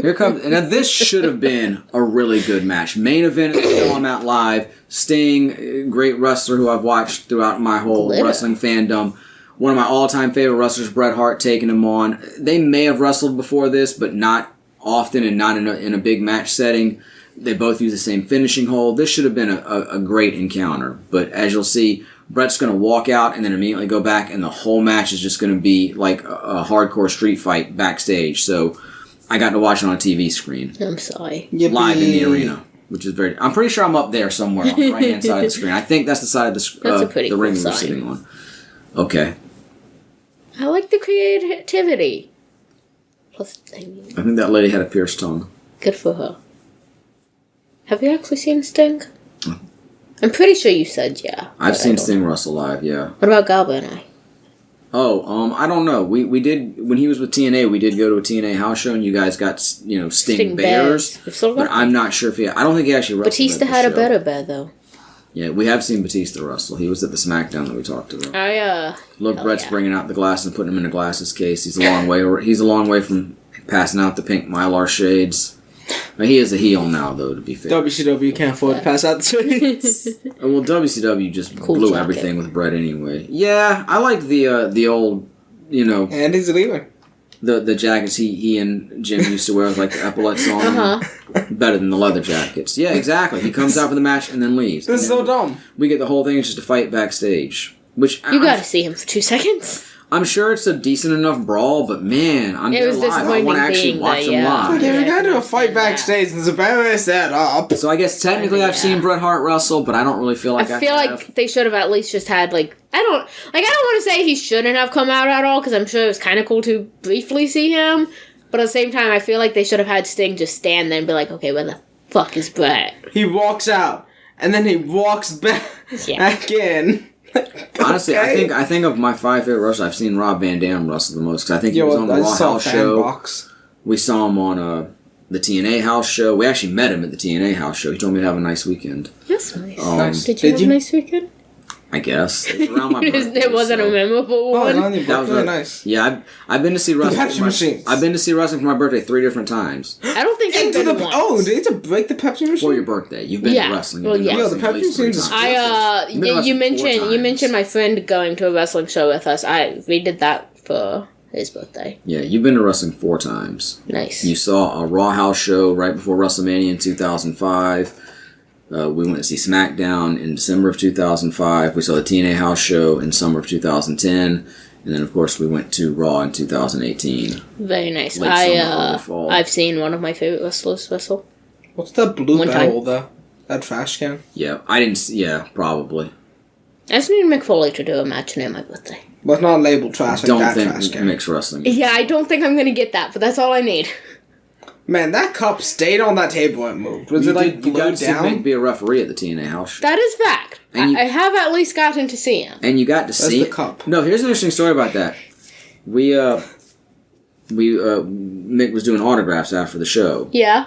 Here comes. Now this should have been a really good match. Main event at the show I'm at live. Sting, great wrestler who I've watched throughout my whole Glitter. wrestling fandom. One of my all-time favorite wrestlers, Bret Hart, taking him on. They may have wrestled before this, but not often and not in a big match setting. They both use the same finishing hold. This should have been a great encounter. But as you'll see, Bret's going to walk out and then immediately go back, and the whole match is just going to be like a hardcore street fight backstage. So I got to watch it on a TV screen. I'm sorry. Live in the arena, which is very. I'm pretty sure I'm up there somewhere on the right hand side of the screen. I think that's the side of That's a pretty the cool ring we're sign. sitting on. Okay, I like the creativity. Plus, I mean, I think that lady had a pierced tongue. good for her. Have you actually seen Sting? I'm pretty sure you said yeah. I've but I seen don't Sting know. wrestle live. Yeah. What about Galba and I? I don't know. We did when he was with TNA. We did go to a TNA house show, and you guys got Sting Bears. But I'm not sure if I don't think he actually wrestled. Batista had a better bed though. Yeah, we have seen Batista wrestle. He was at the SmackDown that we talked about. Look, Brett's bringing out the glasses and putting him in a glasses case. He's a long way. He's a long way from passing out the pink Mylar shades. But he is a heel now, though, to be fair. WCW can't afford to pass out the shades. Well, WCW just blew everything with Brett anyway. Yeah, I like the old, And he's leaving. The jackets he and Jim used to wear with like the epaulets on. Better than the leather jackets. Yeah, exactly. He comes out for the match and then leaves. This is so dumb. We get the whole thing. It's just a fight backstage. Which you got to see him for 2 seconds. I'm sure it's a decent enough brawl, but man, it was live. I want to actually watch them live. Okay, we got to do a fight backstage. There's a better set up. So I guess technically I've seen Bret Hart wrestle, but I don't really feel like I feel like they should have at least just had I don't want to say he shouldn't have come out at all because I'm sure it was kind of cool to briefly see him, but at the same time I feel like they should have had Sting just stand there and be like, okay, where the fuck is Bret? He walks out and then he walks back in. Honestly, okay. I think of my 5 favorite wrestlers, I've seen Rob Van Dam wrestle the most because I think he was on the Raw House show. Box. We saw him on the TNA House show. We actually met him at the TNA House show. He told me to have a nice weekend. That's nice. Did you have a nice weekend? I guess. It was around my birthday. It wasn't a memorable one. That was really nice. Yeah, I've been to see wrestling. The Pepsi machines. I've been to see wrestling for my birthday 3 different times. I don't think I've been once. Oh, do you need to break the Pepsi machine? For your birthday. You've been to wrestling. Well, yeah. The Pepsi machines is you mentioned my friend going to a wrestling show with us. We did that for his birthday. Yeah, you've been to wrestling 4 times. Nice. You saw a Raw House show right before WrestleMania in 2005. We went to see SmackDown in December of 2005. We saw the TNA House show in summer of 2010. And then, of course, we went to Raw in 2018. Very nice. Late summer, early fall. I've seen one of my favorite wrestlers wrestle. What's that blue barrel, though? That trash can? Yeah, I didn't see... Yeah, probably. I just need Mick Foley to do a match near my birthday. But not labeled trash like that trash can. Mixed wrestling. Yeah, I don't think I'm going to get that, but that's all I need. Man, that cup stayed on that table and moved. Was it like you got glued to down? see Mick be a referee at the TNA House show. That is fact. I have at least gotten to see him. And you got to see the cup. No, here's an interesting story about that. Mick was doing autographs after the show. Yeah.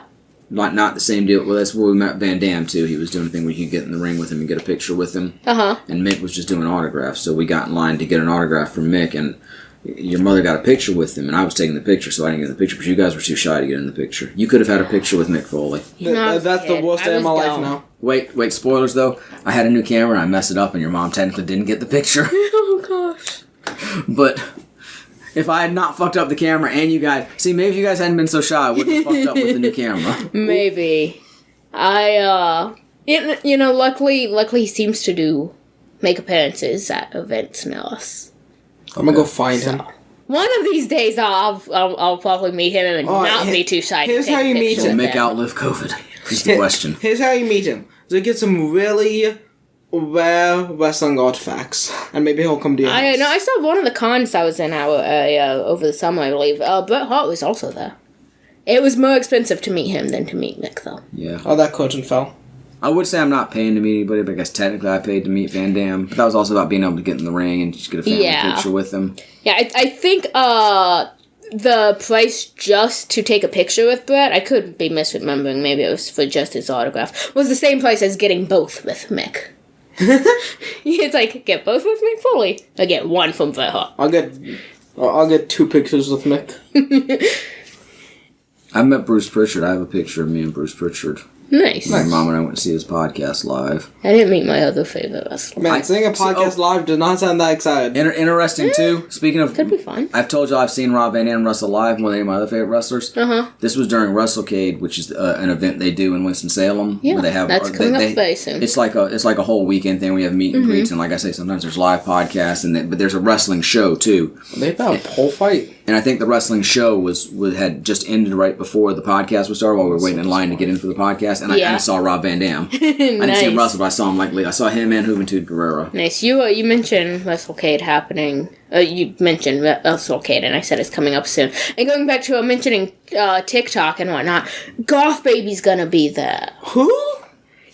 Not the same deal. Well, that's where we met Van Dam too. He was doing a thing where you could get in the ring with him and get a picture with him. And Mick was just doing autographs. So we got in line to get an autograph from Mick, and your mother got a picture with him, and I was taking the picture, so I didn't get in the picture, but you guys were too shy to get in the picture. You could have had a picture with Mick Foley. That's the worst day of my life now. Wait, spoilers though. I had a new camera, and I messed it up, and your mom technically didn't get the picture. Oh, gosh. But if I had not fucked up the camera and you guys... See, maybe if you guys hadn't been so shy, I wouldn't have fucked up with the new camera. Maybe. Luckily he seems to make appearances at events near us. I'm gonna go find him. One of these days, I'll probably meet him and not be too shy. Here's how you meet him. Will Mick outlive COVID? Is the question. Here's how you meet him. So get some really rare wrestling artifacts, and maybe he'll come to your house. I saw one of the cons I was in over the summer, I believe. Bret Hart was also there. It was more expensive to meet him than to meet Mick, though. Yeah. Oh, that curtain fell. I would say I'm not paying to meet anybody, but I guess technically I paid to meet Van Dam. But that was also about being able to get in the ring and just get a family picture with him. Yeah, I think the price just to take a picture with Bret, I could be misremembering, maybe it was for just his autograph, was the same price as getting both with Mick. It's like, get both with Mick Foley, or get one from Bret Hart. I'll get 2 pictures with Mick. I met Bruce Pritchard. I have a picture of me and Bruce Pritchard. Nice. My mom and I went to see his podcast live. I didn't meet my other favorite wrestler. Man, seeing a podcast live does not sound that exciting. Interesting, too. Speaking of... Could be fun. I've told you I've seen Rob Van Dam wrestle live more than any of my other favorite wrestlers. This was during WrestleCade, which is an event they do in Winston-Salem. Yeah, where they have, that's coming up very soon. It's like a whole weekend thing. We have meet and greets, and like I say, sometimes there's live podcasts, but there's a wrestling show, too. They have a pole fight. And I think the wrestling show had just ended right before the podcast was started while we were waiting in line to get in for the podcast. And I kind of saw Rob Van Dam. I didn't see him wrestle, but I saw him I saw him and Juventud Guerrero. Nice. You mentioned WrestleCade happening. You mentioned WrestleCade, and I said it's coming up soon. And going back to mentioning TikTok and whatnot, Golf Baby's gonna be there. Who?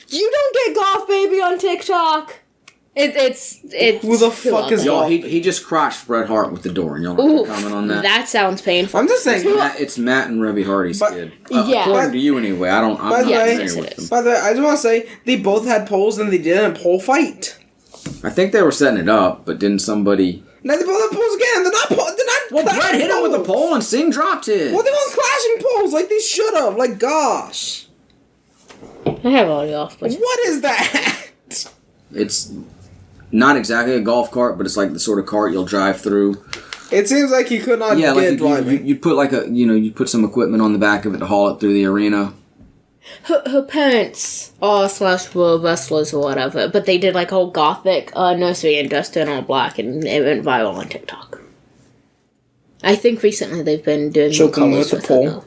You don't get Golf Baby on TikTok? It's Who the fuck is Y'all, Golf? he just crotched Bret Hart with the door, and y'all not gonna comment on that. That sounds painful. I'm just saying. It's Matt and Rebby Hardy's But- kid. Yeah. According to you, anyway. I'm By not the way- familiar Yes, it with is. them. By the way, I just want to say they both had poles and they didn't pole fight. I think they were setting it up, but didn't somebody? Now they both have poles again. They're not. Well, clashing Bret hit him with a poles. pole, and Singh dropped his. Well, they weren't clashing poles like they should have. Like, gosh, I have all the off, but what is that? It's not exactly a golf cart, but it's like the sort of cart you'll drive through. It seems like he could not Yeah, get like driving. you put you put some equipment on the back of it to haul it through the arena. her parents are / were wrestlers or whatever, but they did like whole gothic nursery and dressed in all black, and it went viral on TikTok. I think recently they've been doing Choking more with covers the with it, pole.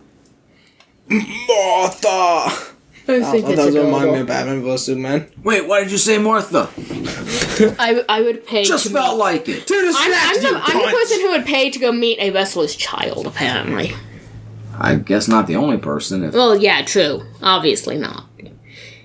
though. Martha. I think That it's does remind me adorable. of Batman vs Superman. Wait, why did you say Martha? I would pay. Just to felt meet- like it. To I'm distract the you, person who would pay to go meet a wrestler's child. Apparently. I guess not the only person. If Well, yeah, true. Obviously not.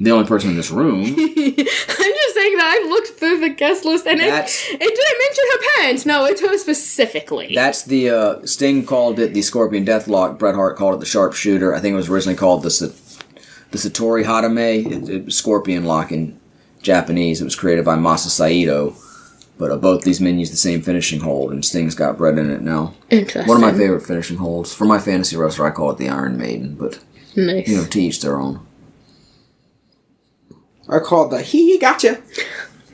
the only person in this room. I'm just saying that I looked through the guest list and it didn't mention her parents. No, it's her specifically. That's the Sting called it the Scorpion Deathlock. Bret Hart called it the Sharpshooter. I think it was originally called the Satori Hadame. It was Scorpion Lock in Japanese. It was created by Masa Saito. But both these men use the same finishing hold, and Sting's got Bret in it now. Interesting. One of my favorite finishing holds. For my fantasy wrestler, I call it the Iron Maiden, but Nice. to each their own. I called the he gotcha.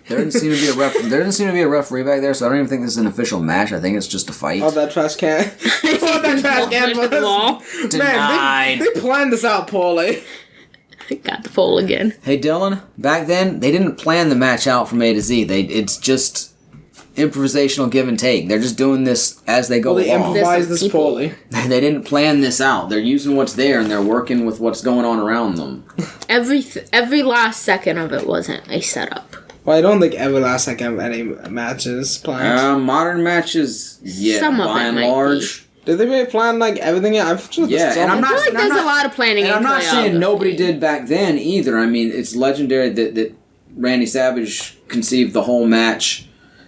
There didn't seem to be a There didn't seem to be a referee back there, so I don't even think this is an official match. I think it's just a fight. Oh, that trash can. Oh, that trash can was. Denied. Man, they planned this out poorly. Got the poll again. Hey Dylan, back then they didn't plan the match out from A to Z. It's just improvisational give and take. They're just doing this as they go They along. improvised this People. poorly. They didn't plan this out. They're using what's there and they're working with what's going on around them. Every last second of it wasn't a setup. Well, I don't think every last second of any matches planned. Modern matches, yeah, Some of by it and might large. Did they really plan like everything? I've just Yeah, and I'm not. I feel like and I'm there's not- a lot of planning. And I'm not saying choreography. nobody did back then either. I mean, it's legendary that Randy Savage conceived the whole match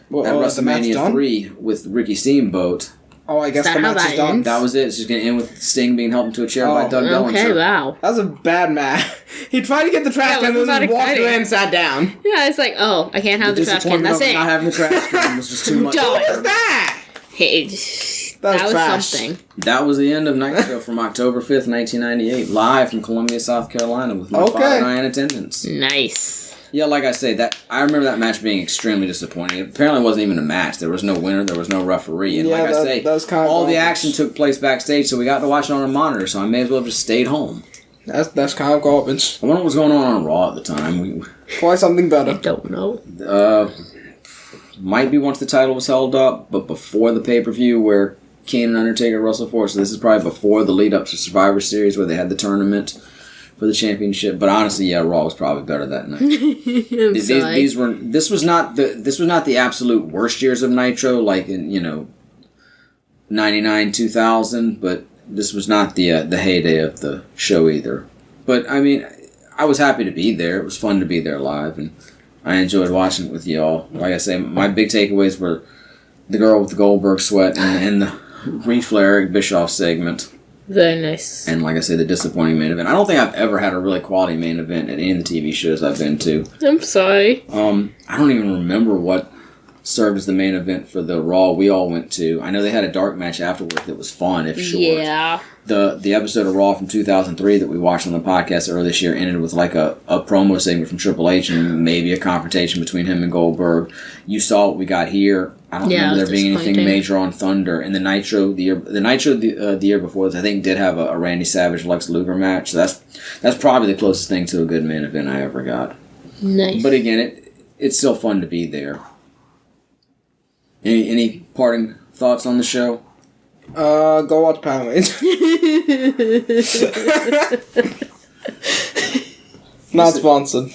Well, at the match WrestleMania done? 3 with Ricky Steamboat. Oh, I guess Is the that how match is that done. ends? That was it. It's just going to end with Sting being helped into a chair by Oh, Doug Okay, Bellinger. wow. That was a bad match. He tried to get the trash Yeah, can it was and then not just walked exciting. away and sat down. Yeah, it's like, oh, I can't have the trash can. disappointment That's of it. not having the trash can was just too much. Done. What was that? Hey, that was trash. something. That was the end of Nitro from October 5th, 1998, live from Columbia, South Carolina, with my Okay. father and I in attendance. Nice. Yeah, like I say, I remember that match being extremely disappointing. It apparently wasn't even a match. There was no winner. There was no referee. And Yeah, like I say, that was kind of all the garbage. action took place backstage, so we got to watch it on a monitor. So I may as well have just stayed home. That's kind of garbage. I wonder what was going on Raw at the time. Try something better. Don't know. Might be once the title was held up, but before the pay-per-view where Kane and Undertaker wrestled for. So this is probably before the lead up to Survivor Series where they had the tournament for the championship. But honestly, yeah, Raw was probably better that night. This was not the absolute worst years of Nitro, like in 99, 2000, but this was not the heyday of the show either. But I mean, I was happy to be there. It was fun to be there live, and I enjoyed watching it with y'all. Like I say, my big takeaways were the girl with the Goldberg sweat and the Ric Flair Eric Bischoff segment. Very nice. And like I say, the disappointing main event. I don't think I've ever had a really quality main event at any of the TV shows I've been to. I'm sorry. I don't even remember what served as the main event for the Raw we all went to. I know they had a dark match afterwards that was fun, if short. Yeah. The episode of Raw from 2003 that we watched on the podcast earlier this year ended with like a promo segment from Triple H and maybe a confrontation between him and Goldberg. You saw what we got here. I don't remember there being anything major on Thunder. And the Nitro the year before this, I think, did have a Randy Savage Lex Luger match. So that's probably the closest thing to a good main event I ever got. Nice. But again, it's still fun to be there. Any parting thoughts on the show? Go watch Power Rangers. Not sponsored.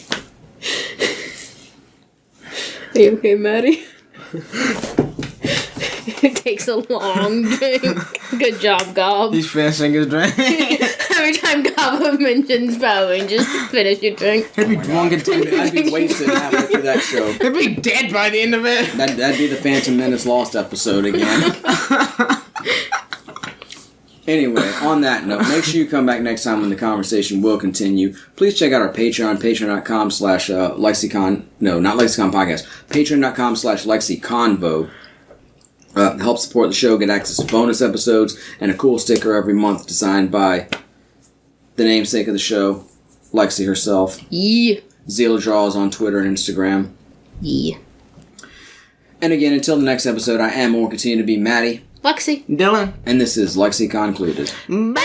Are you okay, Maddie? It takes a long drink. Good job, Gob. He's finishing his drink. Every time Gob mentions Power Rangers, finish your drink. He'd be drunk and I'd be wasted halfway through that show. He'd be dead by the end of it. That'd be the Phantom Menace Lost episode again. Anyway, on that note, make sure you come back next time when the conversation will continue. Please check out our Patreon, patreon.com/LexiCon. No, not LexiCon Podcast. Patreon.com/LexiConvo. Help support the show, get access to bonus episodes, and a cool sticker every month designed by the namesake of the show, Lexi herself. Yeah. Zila Draws on Twitter and Instagram. Yeah. And again, until the next episode, I am and will continue to be Maddie. Lexi. Dylan. And this is Lexi Concluded. Bye.